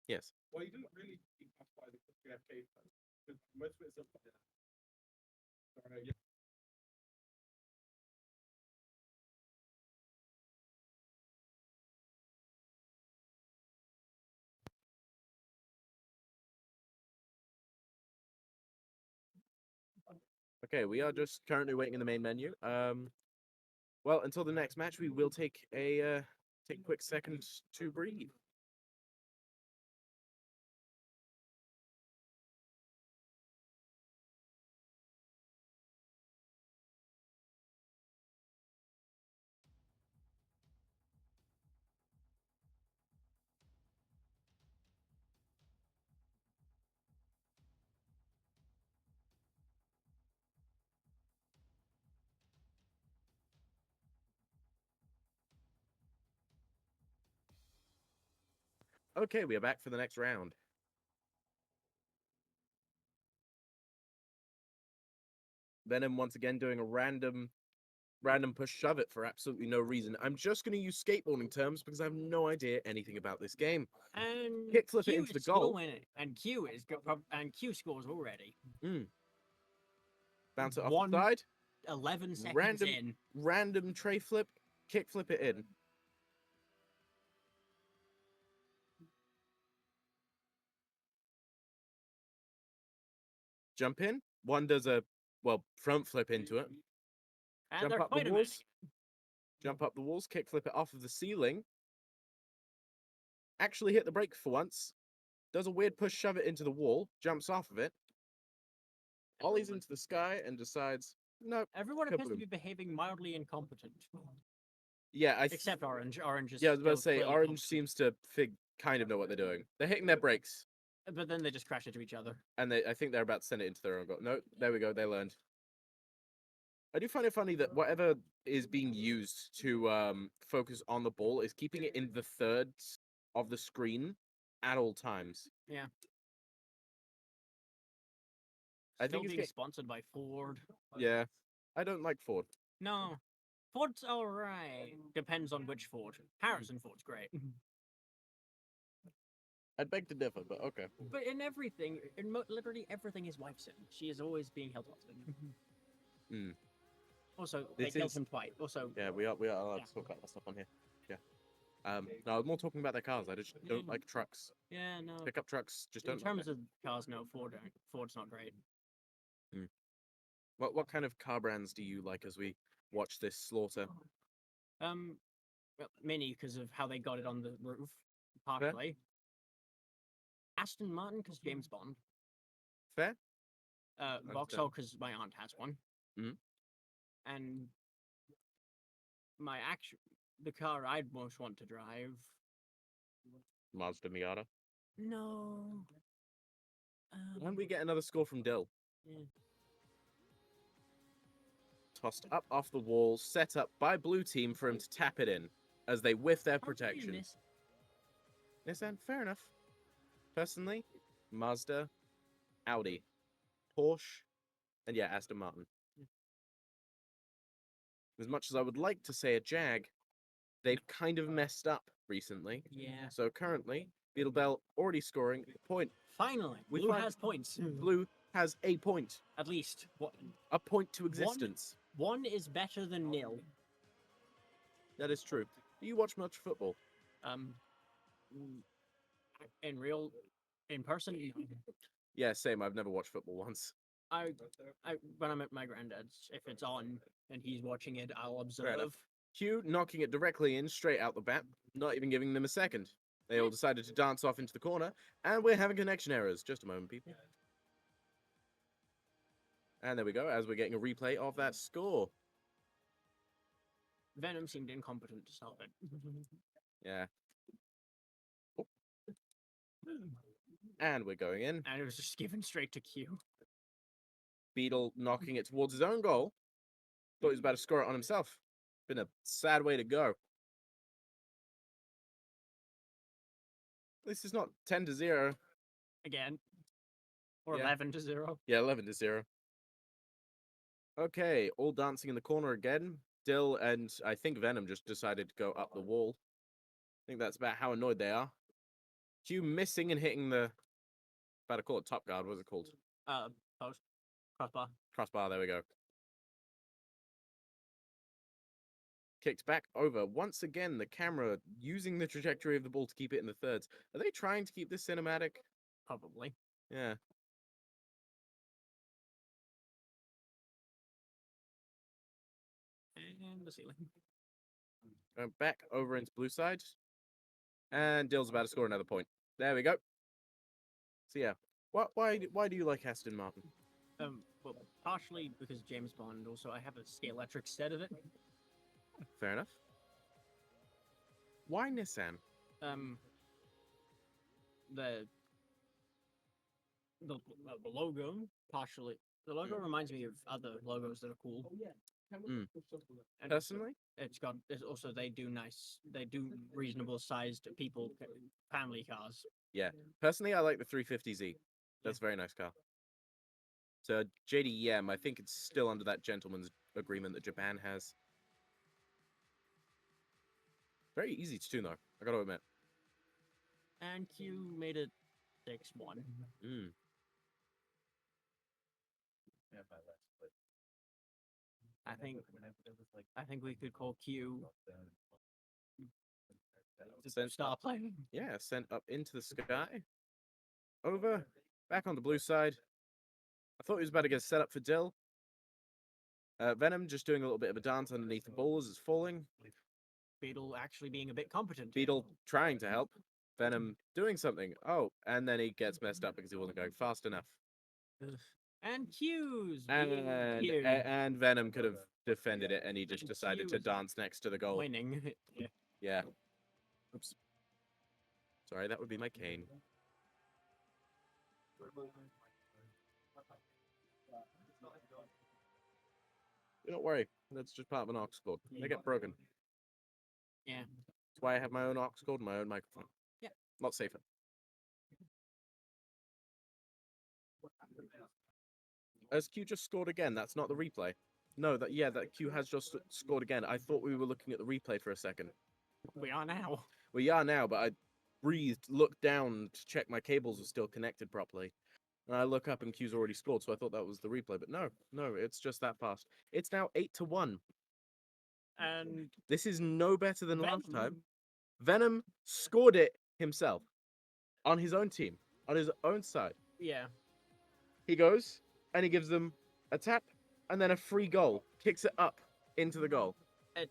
Yes. Well, you didn't really classify the KFK fans, because most of it's a. Sorry, yeah. Okay, we are just currently waiting in the main menu. Well, until the next match, we will take a quick second to breathe. Okay, we are back for the next round. Venom once again doing a random push shove it for absolutely no reason. I'm just going to use skateboarding terms because I have no idea anything about this game. And Kick flip it Q into the is still goal. winning, and and Q scores already. Bounce it off One- the side. 11 seconds Random- in. Random tray flip. Kick flip it in. Jump in. One does a, well, front flip into it. And Jump they're up the Spider-Manning walls. it. Jump up the walls. Kick flip it off of the ceiling. Actually hit the brake for once. Does a weird push shove it into the wall. Jumps off of it. Ollies into the sky and decides, nope. Everyone appears to Kaboom. be behaving mildly incompetent. Yeah, Except Orange. Orange is Yeah, I was about to still say, clearly Orange competent. seems to kind of know what they're doing. They're hitting their brakes, But then they just crash into each other. and I think they're about to send it into their own goal. No, there we go. They learned. I do find it funny that whatever is being used to focus on the ball is keeping it in the thirds of the screen at all times. Yeah. I Still think it's being getting, sponsored by Ford. yeah. I don't like Ford. No. Ford's alright. Depends on which Ford. Harrison Ford's great. I'd beg to differ, but okay. But in everything, literally everything his wife's in, she is always being held hostage. Mm. Also, This they killed is- him twice. Also, Yeah, we are allowed Yeah. to talk about that stuff on here. Yeah. No, I was more talking about their cars. I just don't Yeah. like trucks. yeah, no. Pickup trucks just In don't. terms of cars, no, Ford's not great. What kind of car brands do you like as we watch this slaughter? Well, Mini because of how they got it on the roof, partially. Aston Martin because James Bond. Fair? Vauxhall because my aunt has one. Mhm. And the car I'd most want to drive. Mazda Miata. No. And we get another score from Dill. Yeah. Tossed up off the wall, set up by blue team for him to tap it in as they whiff their protection. Nissan, fair enough. Personally, Mazda, Audi, Porsche, and yeah, Aston Martin. As much as I would like to say a Jag, they've kind of messed up recently. Yeah. So currently, Beetle Bell already scoring a point. Finally, We Blue find- has points. Blue has a point. At least A point to existence. one is better than nil. That is true. Do you watch much football? Mm, in person, no. Yeah, same. I've never watched football once. I when I'm at my granddad's, if it's on and he's watching it, I'll enough. observe. Hugh knocking it directly in, straight out the bat, not even giving them a second. They all decided to dance off into the corner, and we're having connection errors. Just a moment, people. And there we go, as we're getting a replay of that score. Venom seemed incompetent to stop it. Yeah. Oh. And we're going in. And it was just given straight to Q. Beetle knocking it towards his own goal. Thought he was about to score it on himself. Been a sad way to go. This is not 10-0. Again. Or Yeah. 11-0. Yeah, 11-0. Okay, all dancing in the corner again. Dill and I think Venom just decided to go up the wall. I think that's about how annoyed they are. Q missing and hitting the... About to call it top guard. What's it called? Post. Crossbar. Crossbar, there we go. Kicked back over. Once again, the camera using the trajectory of the ball to keep it in the thirds. Are they trying to keep this cinematic? Probably. Yeah. And the ceiling. Going back over into blue side. And Dill's about to score another point. There we go. So yeah. Why do you like Aston Martin? Well, partially because James Bond. Also, I have a Scalextric set of it. Fair enough. Why Nissan? The logo partially. The logo reminds me of other logos that are cool. Mm. And Personally, it's also they do reasonable sized family cars. personally, I like the 350Z. That's a very nice car. So JDM, I think it's still under that gentleman's agreement that Japan has. Very easy to tune though, I gotta admit. And Q made it 6-1. Mm. I think we could call Q Sent start up, playing. yeah, sent up into the sky. Over, back on the blue side. I thought he was about to get set up for Dill. Venom just doing a little bit of a dance underneath the ball as it's falling. Beetle actually being a bit competent. Beetle trying to help. Venom doing something. Oh, and then he gets messed up because he wasn't going fast enough. And Q's And Q and Venom could have defended it, and he just And decided Q to is dance next to the goal. winning. Yeah. Yeah. Oops. Sorry, that would be my cane. Don't worry, that's just part of an aux cord. They get broken. Yeah. That's why I have my own aux cord and my own microphone. Yeah. Lot safer. As Q just scored again, that's not the replay. No, that Q has just scored again. I thought we were looking at the replay for a second. We are now. We are now, but I breathed, looked down to check my cables were still connected properly. And I look up and Q's already scored, so I thought that was the replay. But no, it's just that fast. It's now 8-1. And This is no better than last Venom- time. Venom scored it himself on his own team, on his own side. Yeah. He goes and he gives them a tap and then a free goal, kicks it up into the goal. It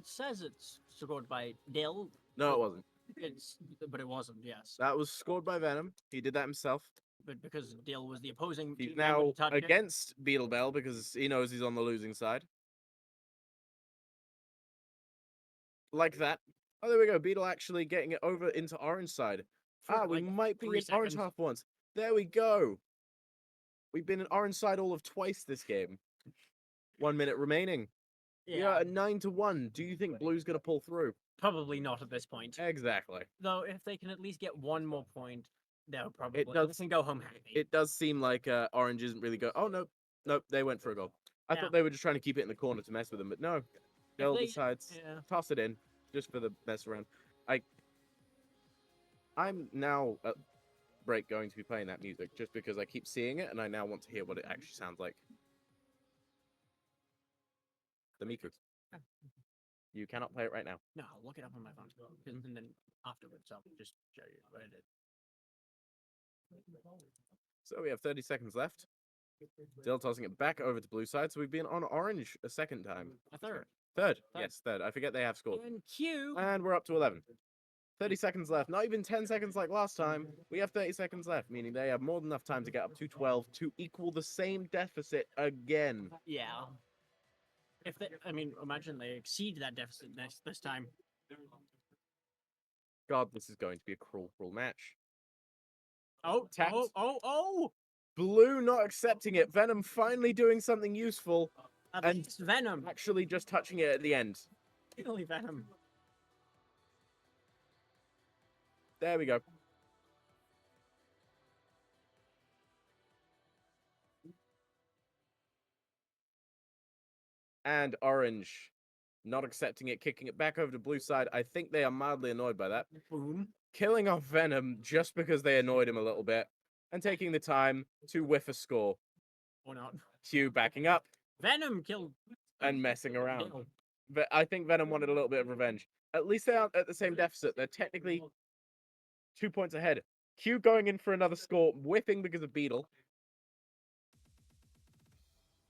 says it's scored by Dill. No, it wasn't. But it wasn't, yes. That was scored by Venom. He did that himself. But because Dill was the opposing He's team member now to touch it, against Beetle Bell because he knows he's on the losing side. Like that. Oh, there we go. Beetle actually getting it over into orange side. for, We like, might be 3 in orange seconds. half once. There we go. We've been in orange side all of twice this game. 1 minute remaining. We are Yeah, at 9-1. Do you think Blue's going to pull through? probably not at this point. Exactly. Though, if they can at least get one more point, they'll probably does- they can go home happy. It does seem like Orange isn't really go. Oh, no, they went for a goal. I Yeah. thought they were just trying to keep it in the corner to mess with them, but no. Bill they- decides yeah. toss it in just for the mess around. I'm now at break going to be playing that music just because I keep seeing it and I now want to hear what it actually sounds like. The Miku. You cannot play it right now. No, I'll look it up on my phone, and then afterwards I'll just show you what it is. So we have 30 seconds left. Still tossing it back over to blue side. So we've been on orange a second time. A third. Third. Third. Yes, third. I forget they have scored. And Q. And we're up to 11. 30 seconds left. Not even 10 seconds like last time. We have 30 seconds left, meaning they have more than enough time to get up to 12 to equal the same deficit again. Yeah. If they, I mean, imagine they exceed that deficit this time. God, this is going to be a cruel, cruel match. Oh, Tapped. oh! Blue not accepting it. Venom finally doing something useful. At And- least Venom. Actually just touching it at the end. Really Venom. There we go. And orange not accepting it, kicking it back over to blue side. I think they are mildly annoyed by that. Boom. Killing off Venom just because they annoyed him a little bit. And taking the time to whiff a score. Or not. Q backing up Venom killed. and messing around. Dill. But I think Venom wanted a little bit of revenge. At least they aren't at the same deficit. They're technically 2 points ahead. Q going in for another score, whipping because of Beetle.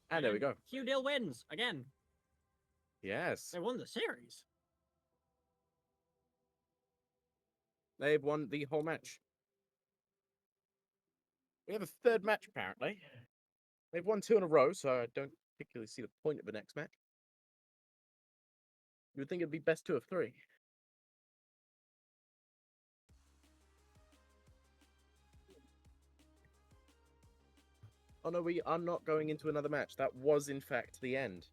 And there we go. Q Dill wins again. Yes. They won the series. They've won the whole match. We have a third match, apparently. They've won 2 in a row, so I don't particularly see the point of the next match. You would think it'd be best 2 of 3. Oh no, we are not going into another match. That was, in fact, the end.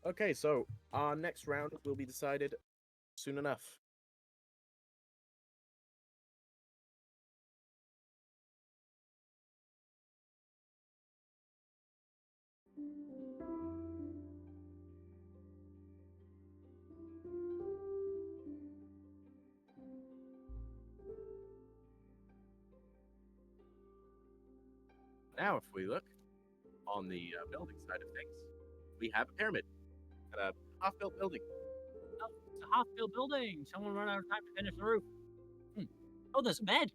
Okay, so our next round will be decided soon enough. Now, if we look on the building side of things, we have a pyramid and a half-built building. Oh, it's a half-built building. Someone run out of time to finish the roof. Oh, there's a bed.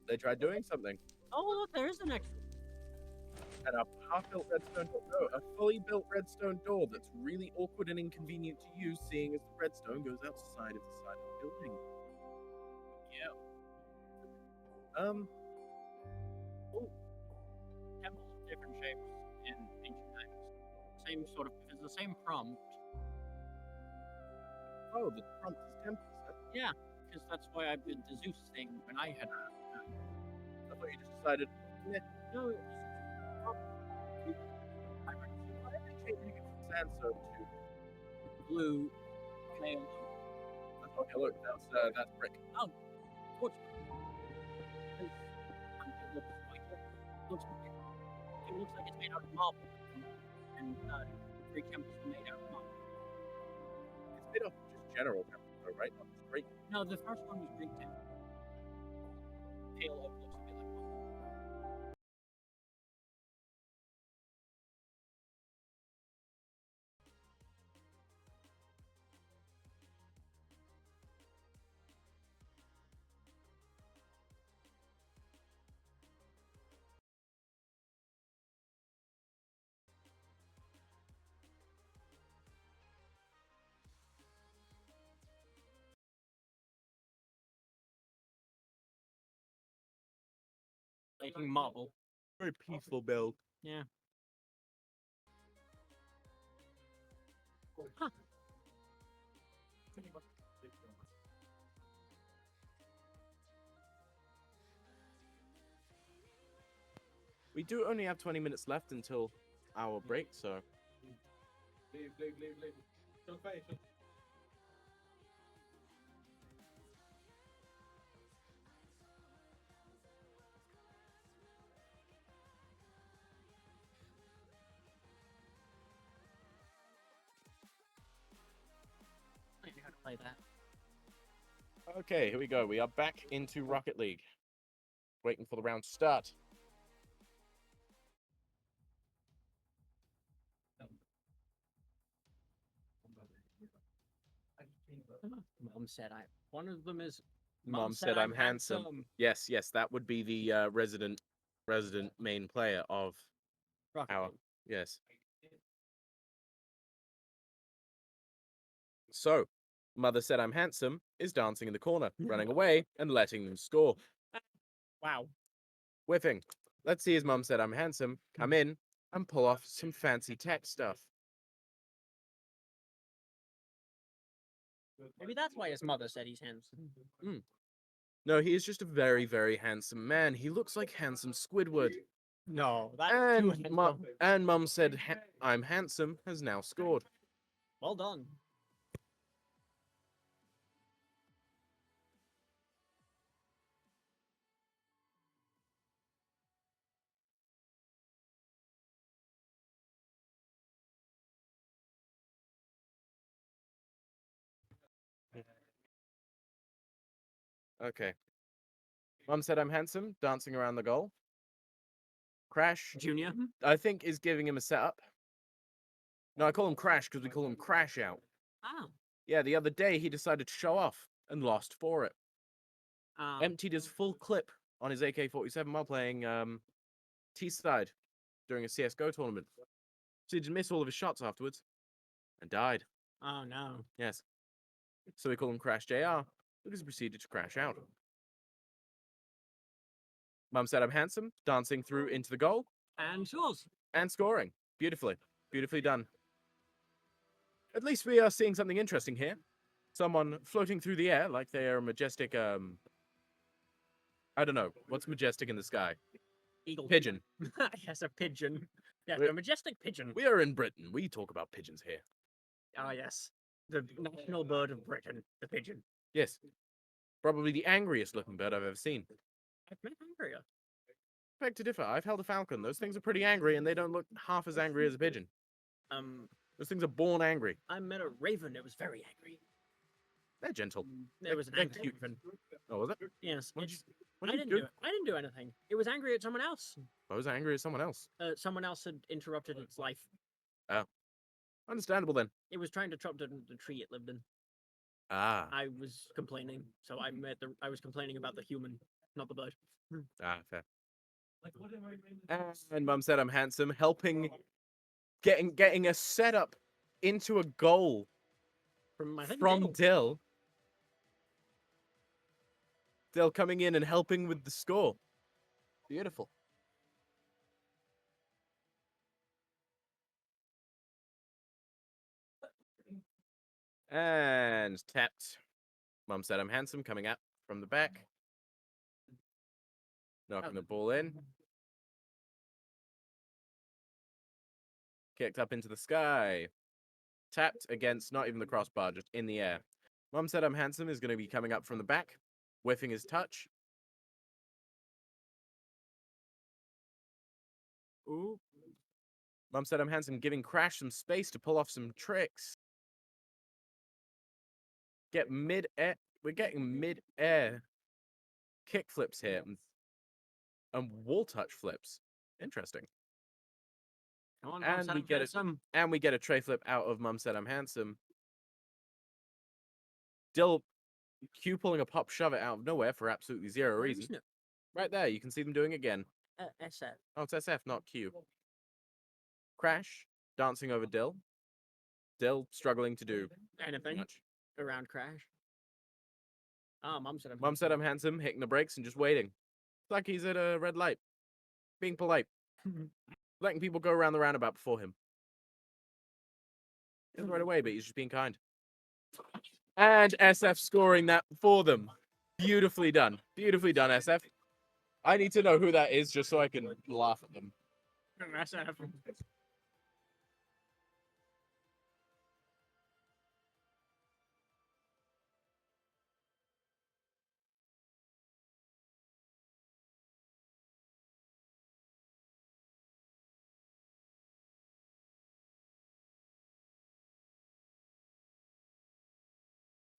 They tried doing something. Oh, look, there is an extra. And a half-built redstone door. No, a fully built redstone door that's really awkward and inconvenient to use, seeing as the redstone goes outside of the side of the building. Yeah. Temples of different shapes in ancient times. Same sort of. It's the same prompt. Oh, the prompt is temples. Huh? Yeah, because that's why I did the Zeus thing when I had. I thought you just decided. No, Why are they changing it from sandstone to? blue, pale. Okay, look, that's brick. What? It looks like it's made out of marble, and three temples are made out of marble. It's made of just general temples, though, right? Not just brick. No, the first one was Greek temple. Pale oak looks a bit like marble. Making marble. Very peaceful build. Yeah. Huh. We do only have 20 minutes left until our break, so Leave. Don't face. I don't know how to play that. okay, here we go. We are back into Rocket League. Waiting for the round to start. Mom said I. One of them is. Mom said I'm handsome. Yes, that would be the resident main player of Rocket our League. yes. So, Mother said I'm handsome is dancing in the corner, running away and letting them score. Wow. Whiffing. Let's see his mum said I'm handsome, come in and pull off some fancy tech stuff. Maybe that's why his mother said he's handsome. No, he is just a very, very handsome man. He looks like handsome Squidward. No, that's too And handsome. Mum said I'm handsome has now scored. Well done. Okay. Mum said I'm handsome, dancing around the goal. Crash, Junior. I think, is giving him a setup. No, I call him Crash because we call him Crash Out. Ah. Yeah, the other day he decided to show off and lost for it. Emptied his full clip on his AK-47 while playing T-side during a CSGO tournament. So he just missed all of his shots afterwards and died. Oh no. Yes. So we call him Crash JR because he proceeded to crash out. Mum said I'm handsome, dancing through into the goal. And scores. And scoring. Beautifully. Beautifully done. At least we are seeing something interesting here. Someone floating through the air like they are a majestic, I don't know. What's majestic in the sky? Eagle. Pigeon. Yes, a pigeon. Yeah, We're- a majestic pigeon. We are in Britain. We talk about pigeons here. Ah, yes. The national bird of Britain, the pigeon. Yes. Probably the angriest looking bird I've ever seen. I've met angrier. Beg to differ. I've held a falcon. Those things are pretty angry, and they don't look half as angry as a pigeon. Those things are born angry. I met a raven. It was very angry. They're gentle. It was an they're angry cute. raven. Oh, was it? Yes. What did It's, What I did you didn't do it. I didn't do anything. It was angry at someone else. I was angry at someone else. Someone else had interrupted its life. Understandable then. It was trying to chop down the tree it lived in. Ah. I was complaining, so I was complaining about the human, not the bird. Ah, fair. And Mum said I'm handsome, helping getting a setup into a goal From I think from Dill. Dill. Dill coming in and helping with the score. Beautiful. And tapped. Mum said I'm handsome, coming out from the back. Knocking the ball in. Kicked up into the sky. Tapped against not even the crossbar, just in the air. Mum said I'm handsome is going to be coming up from the back, whiffing his touch. Ooh. Mum said I'm handsome, giving Crash some space to pull off some tricks. Get mid-air. We're getting mid-air kick flips here and wall touch flips. Interesting. Come on, And we get it. And we get a tray flip out of Mum said I'm handsome. Dill Q pulling a pop shove it out of nowhere for absolutely zero reason. Right there, you can see them doing it again. SF. Oh, it's SF, not Q. Crash dancing over Dill. Dill struggling to do Anything much. around Crash. Ah, Mum said I'm Mum said I'm handsome, hitting the brakes and just waiting. It's like he's at a red light. Being polite. Letting people go around the roundabout before him. He doesn't right away, but he's just being kind. And SF scoring that for them. Beautifully done. Beautifully done, SF. I need to know who that is just so I can laugh at them. SF.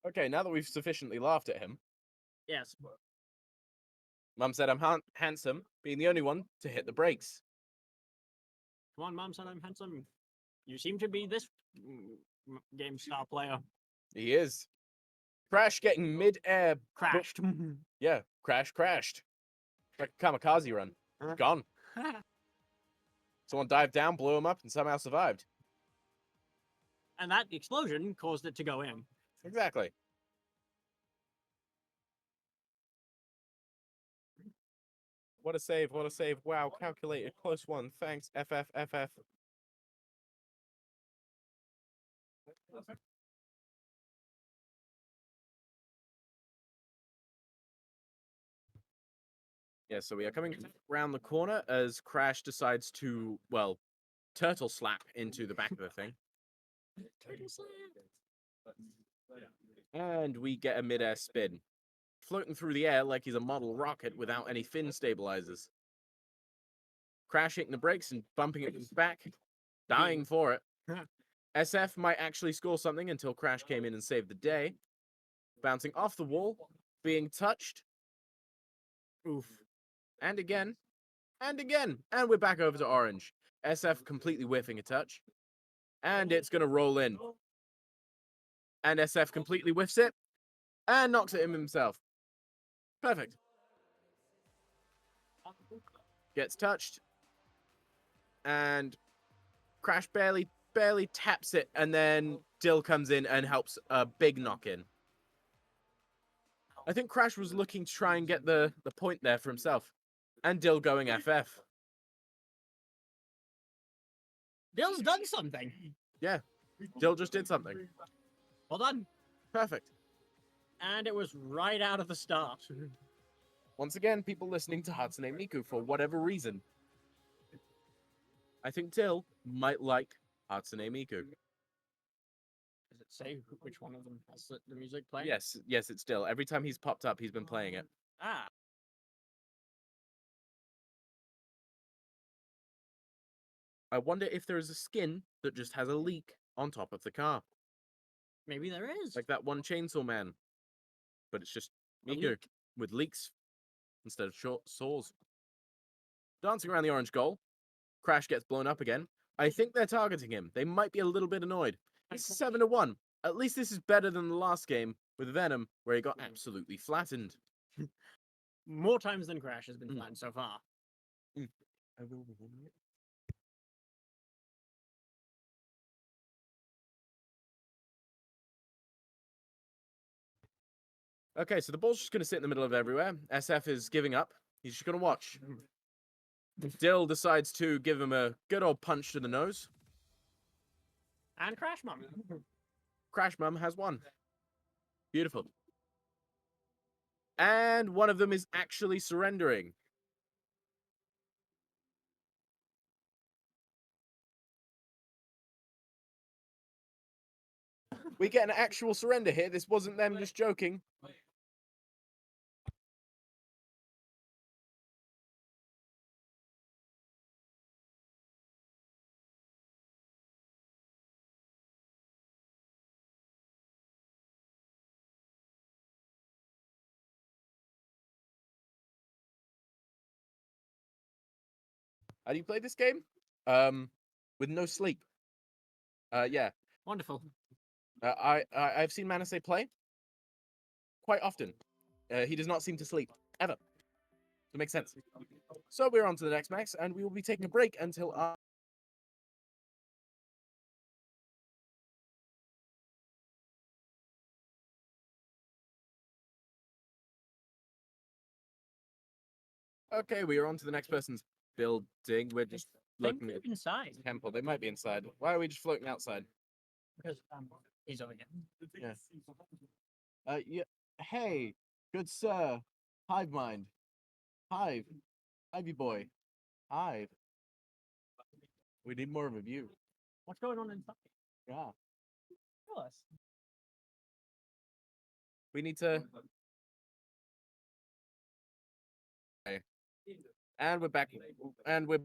Okay, now that we've sufficiently laughed at him, Yes. Mum said I'm handsome, being the only one to hit the brakes. Come on, Mum said I'm handsome. You seem to be this game star player. He is. Crash getting mid-air. Crashed. Yeah, crashed. Like a kamikaze run. Gone. Someone dived down, blew him up, and somehow survived. And that explosion caused it to go in. Exactly. What a save, what a save. Wow, calculated. Close one. Thanks, FF. Yeah, so we are coming around the corner as Crash decides to, well, turtle slap into the back of the thing. And we get a mid-air spin. Floating through the air like he's a model rocket without any fin stabilizers. Crash hitting the brakes and bumping it with his back. Dying for it. SF might actually score something until Crash came in and saved the day. Bouncing off the wall. Being touched. Oof. And again. And again. And we're back over to orange. SF completely whiffing a touch. And it's going to roll in. And SF completely whiffs it. And knocks it in himself. Perfect. Gets touched. And Crash barely taps it. And then Dill comes in and helps a big knock in. I think Crash was looking to try and get the point there for himself. And Dill going FF. Dill's done something. Yeah. Dill just did something. Well done. Perfect. And it was right out of the start. Once again, people listening to Hatsune Miku for whatever reason. I think Dill might like Hatsune Miku. Does it say which one of them has the music playing? Yes, yes, it's Dill. Every time he's popped up, he's been playing it. Ah, I wonder if there is a skin that just has a leak on top of the car, maybe there is. like that one Chainsaw Man, but it's just A Miku leak. with leaks instead of short saws. Dancing around the orange goal, Crash gets blown up again. I think they're targeting him. They might be a little bit annoyed. It's 7-1. At least this is better than the last game with Venom, where he got absolutely flattened. More times than Crash has been Mm. flattened so far. I will win it. Okay, so the ball's just going to sit in the middle of everywhere. SF is giving up. He's just going to watch. Dill decides to give him a good old punch to the nose. And Crash Mom. Crash Mum has won. Beautiful. And one of them is actually surrendering. We get an actual surrender here. This wasn't them just joking. How do you play this game? With no sleep. Yeah. Wonderful. I've seen Manase play quite often. He does not seem to sleep ever. That makes sense. So we're on to the next match, and we will be taking a break until our. Okay, we are on to the next person's building. We're just Think looking at inside. temple. They might be inside. Why are we just floating outside? Because he's over here. Yeah. Yeah. Hey, good sir. Hive mind. Hive. Ivy boy. Hive. We need more of a view. What's going on inside? Yeah. Tell us. We need to. Okay. And we're back. And we're.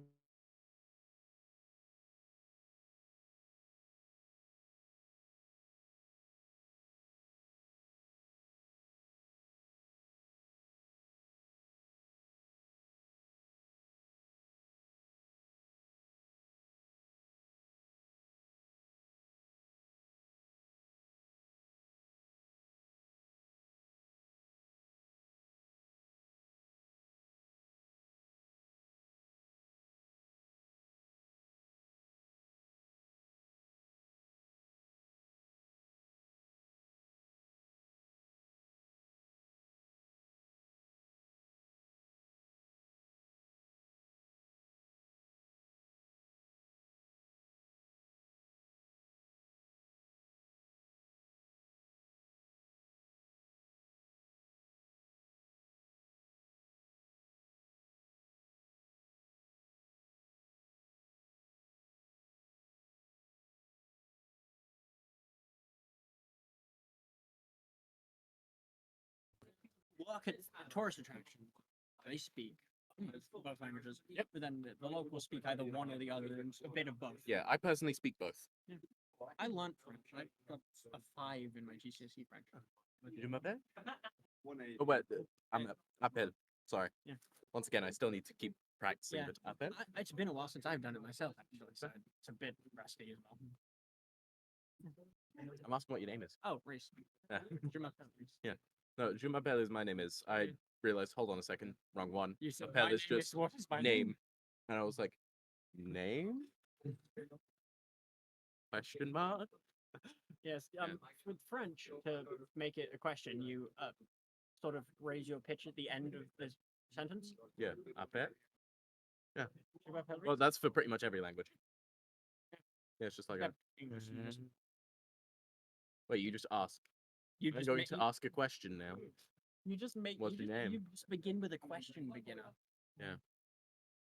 Look at tourist attraction. They speak both languages. Yep. But then the locals speak either one or the other, and a bit of both. Yeah, I personally speak both. I learned French. I got a 5 in my GCSE French. Je m'appelle? Oh, wait, I'm appel. Sorry. Yeah. Once again, I still need to keep practicing. Yeah. But appel? It's been a while since I've done it myself, actually, so it's a bit rusty as well. I'm asking what your name is. Oh, Reese. Yeah. Je m'appelle Reese. Yeah. No, je m'appelle is my name is. I realized. Hold on a second. Wrong one. You said Appel my is name just what is my name. And I was like, name? Question mark? Yes. With French, to make it a question, you sort of raise your pitch at the end of the sentence. Yeah. Appel? Je m'appelle Well, Reese. that's for pretty much every language. Yeah, it's just like a. Except English. Wait, you just ask. You I'm just going make, to ask a question now. you just make. What's you your just, name? You just begin with a question, beginner.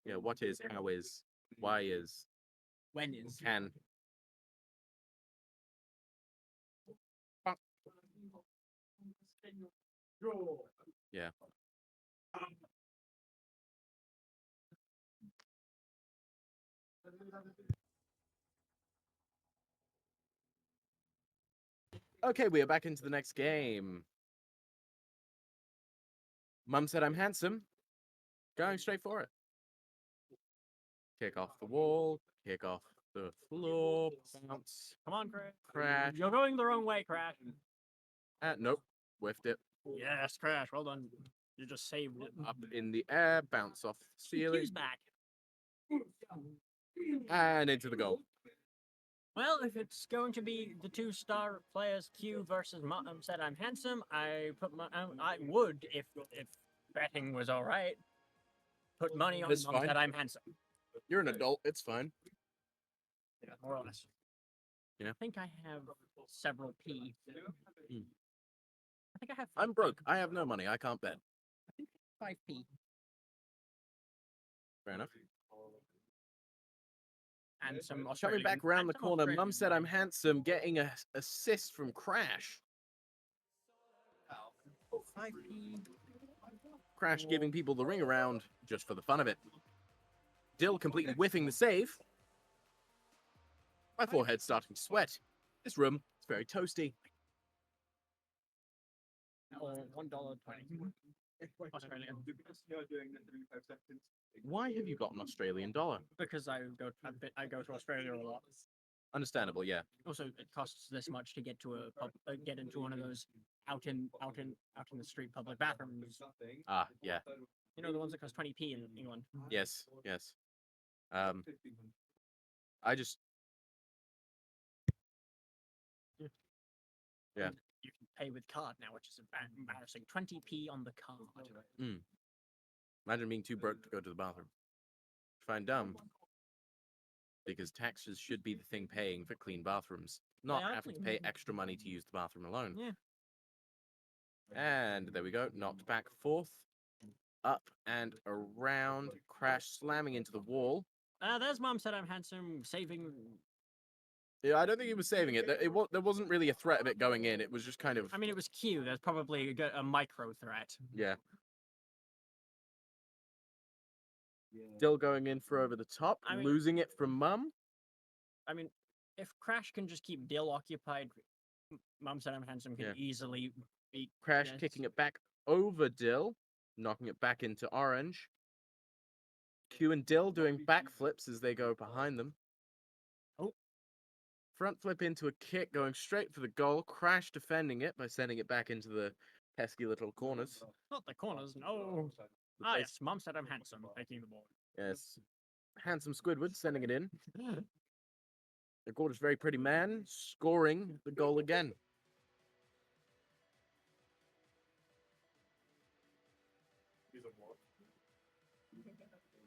Yeah, what is, how is, why is, When is? Can. Yeah. Okay, we are back into the next game. Mum said I'm handsome. Going straight for it. Kick off the wall. Kick off the floor. Bounce. Come on, Crash. Crash. You're going the wrong way, Crash. Nope. Whiffed it. Yes, Crash. Well done. You just saved it. Up in the air. Bounce off the ceiling. Q's back. And into the goal. Well, if it's going to be the two-star players Q versus Mom said I'm handsome, I would if betting was all right. Put money on That's Mom fine. said I'm handsome. You're an adult. It's fine. Yeah, more or less. Yeah. I think I have several P. Hmm. I think I have. I'm broke. I have no money. I can't bet. 5P. Fair enough. And some Coming Australian. back round and the some corner, Mum Australian said I'm money. handsome, getting a assist from Crash. 5P. Crash giving people the ring around just for the fun of it. Dill completely whiffing the save. My forehead's starting to sweat. This room is very toasty. Or $1.20. Australian. Why have you got an Australian dollar? Because I go to Australia a lot. Understandable, yeah. Also, it costs this much to get to a pub, get into one of those out in the street public bathrooms. Ah, yeah. You know, the ones that cost 20p in England. Yes, yes. I just... Yeah. You can pay with card now, which is embarrassing. 20p on the card. Imagine being too broke to go to the bathroom. Find dumb. Because taxes should be the thing paying for clean bathrooms, not are having to clean. pay extra money to use the bathroom alone. Yeah. And there we go. Knocked back fourth. Up and around. Crash slamming into the wall. There's Mom said I'm handsome, saving. Yeah, I don't think he was saving it. There wasn't really a threat of it going in. It was just kind of... I mean, it was Q. There's probably a micro threat. Yeah. Still going in for over the top. I mean- losing it from Mum. I mean, if Crash can just keep Dill occupied, Mom said I'm handsome can Yeah. easily beat Crash this. kicking it back over Dill. Knocking it back into orange. Q and Dill doing backflips as they go behind them. Oh. Front flip into a kick, going straight for the goal. Crash defending it by sending it back into the pesky little corners. Not the corners, no. The Ah, place- yes, Mom said I'm handsome, taking the ball. Yes. Handsome Squidward sending it in. The gorgeous, very pretty man scoring the goal again.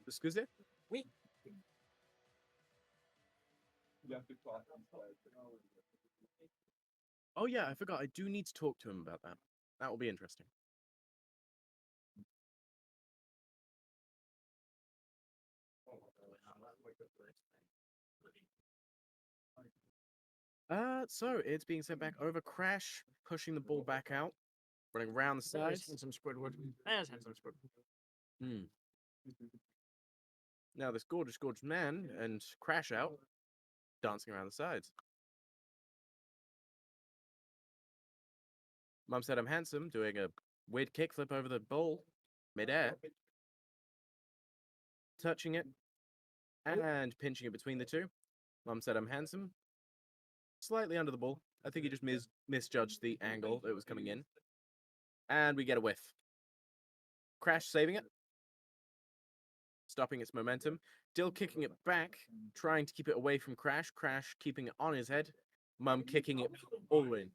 Excuse me? Oui. Oh yeah, I forgot. I do need to talk to him about that. That will be interesting. So it's being sent back over. Crash pushing the ball back out, running around the There's sides. handsome Squidward. There's handsome Squidward. Hmm. Now this gorgeous, gorgeous man and Crash out, dancing around the sides. Mum said I'm handsome, doing a weird kickflip over the ball, mid-air, touching it, and pinching it between the two. Mum said I'm handsome, slightly under the ball. I think he just misjudged the angle that it was coming in. And we get a whiff. Crash saving it, stopping its momentum. Dill kicking it back, trying to keep it away from Crash. Crash keeping it on his head. Mum kicking it all the way in.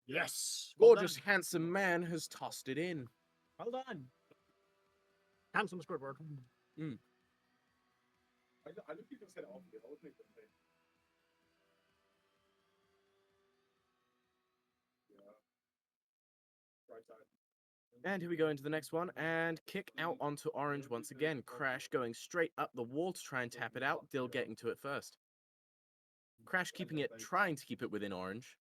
Yes. Gorgeous, handsome man has tossed it in. Well done. Handsome Squidward. I don't think you can set it off again. I would make them pay. Yeah. Right side. And here we go into the next one, and kick out onto orange once again. Crash going straight up the wall to try and tap it out. Dill getting to it first. Crash trying to keep it within orange.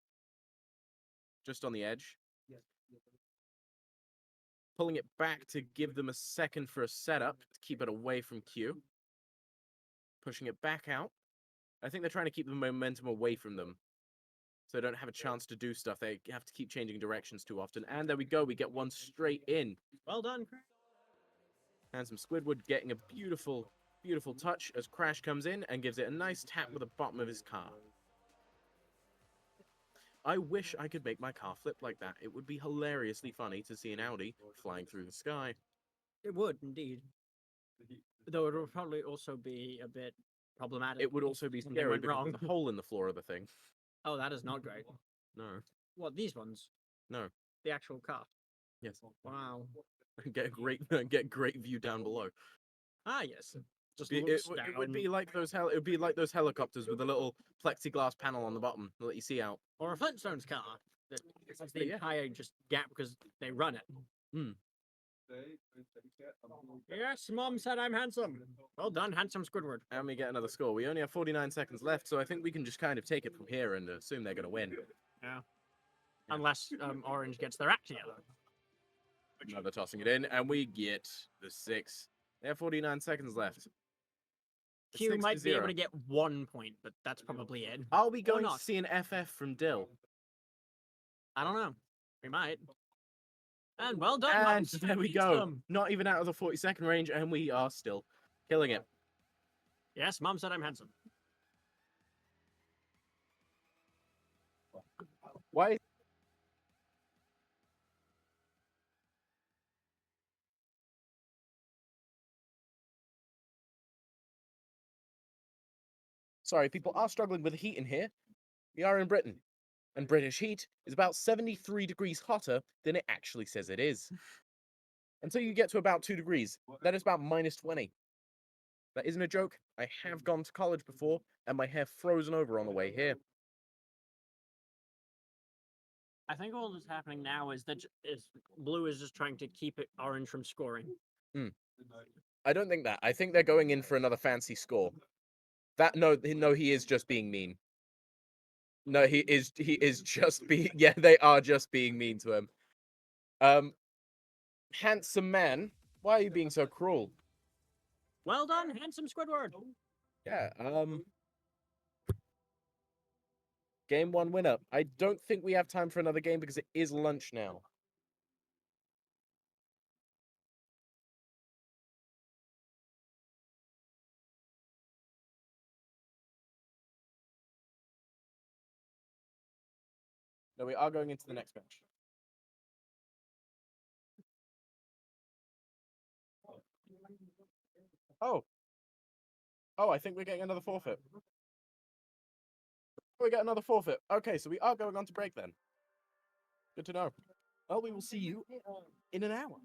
Just on the edge. Pulling it back to give them a second for a setup to keep it away from Q. Pushing it back out. I think they're trying to keep the momentum away from them. So they don't have a chance to do stuff. They have to keep changing directions too often. And there we go. We get one straight in. Well done, Crash. Handsome Squidward getting a beautiful, beautiful touch as Crash comes in and gives it a nice tap with the bottom of his car. I wish I could make my car flip like that. It would be hilariously funny to see an Audi flying through the sky. It would, indeed. Though it would probably also be a bit problematic. It would also be Something scary went because wrong. there's a hole in the floor of the thing. Oh, that is not great. No. What, these ones? No. The actual car? Yes. Wow. Get great view down below. Ah, yes. Just It looks would down. be like those helicopters with a little plexiglass panel on the bottom to let you see out. Or a Flintstones car. That has the Yeah. entire just gap because they run it. Yes, Mom said I'm handsome. Well done, handsome Squidward. And we get another score. We only have 49 seconds left, so I think we can just kind of take it from here and assume they're going to win. Yeah. Unless Orange gets their act together. Now they're tossing it in, and we get the 6. They have 49 seconds left. Q 6 might be able 0. to get 1 point, but that's probably it. Are we going to not. see an FF from Dill? I don't know. We might. And well done, And Mum. there we Beats go. them. Not even out of the 40-second range, and we are still killing it. Yes, Mum said I'm handsome. Why? Sorry, people are struggling with the heat in here. We are in Britain, and British heat is about 73 degrees hotter than it actually says it is. Until you get to about 2 degrees, that is about minus 20. That isn't a joke. I have gone to college before, and my hair frozen over on the way here. I think all that's happening now is that Blue is just trying to keep Orange from scoring. I don't think that. I think they're going in for another fancy score. No, he is just being mean. No, he is just being, yeah, they are just being mean to him. Handsome man, why are you being so cruel? Well done, handsome Squidward. Yeah, Game 1 winner. I don't think we have time for another game because it is lunch now. No, we are going into the next match. Oh. Oh, I think we're getting another forfeit. We get another forfeit. Okay, so we are going on to break then. Good to know. Well, we will see you in an hour.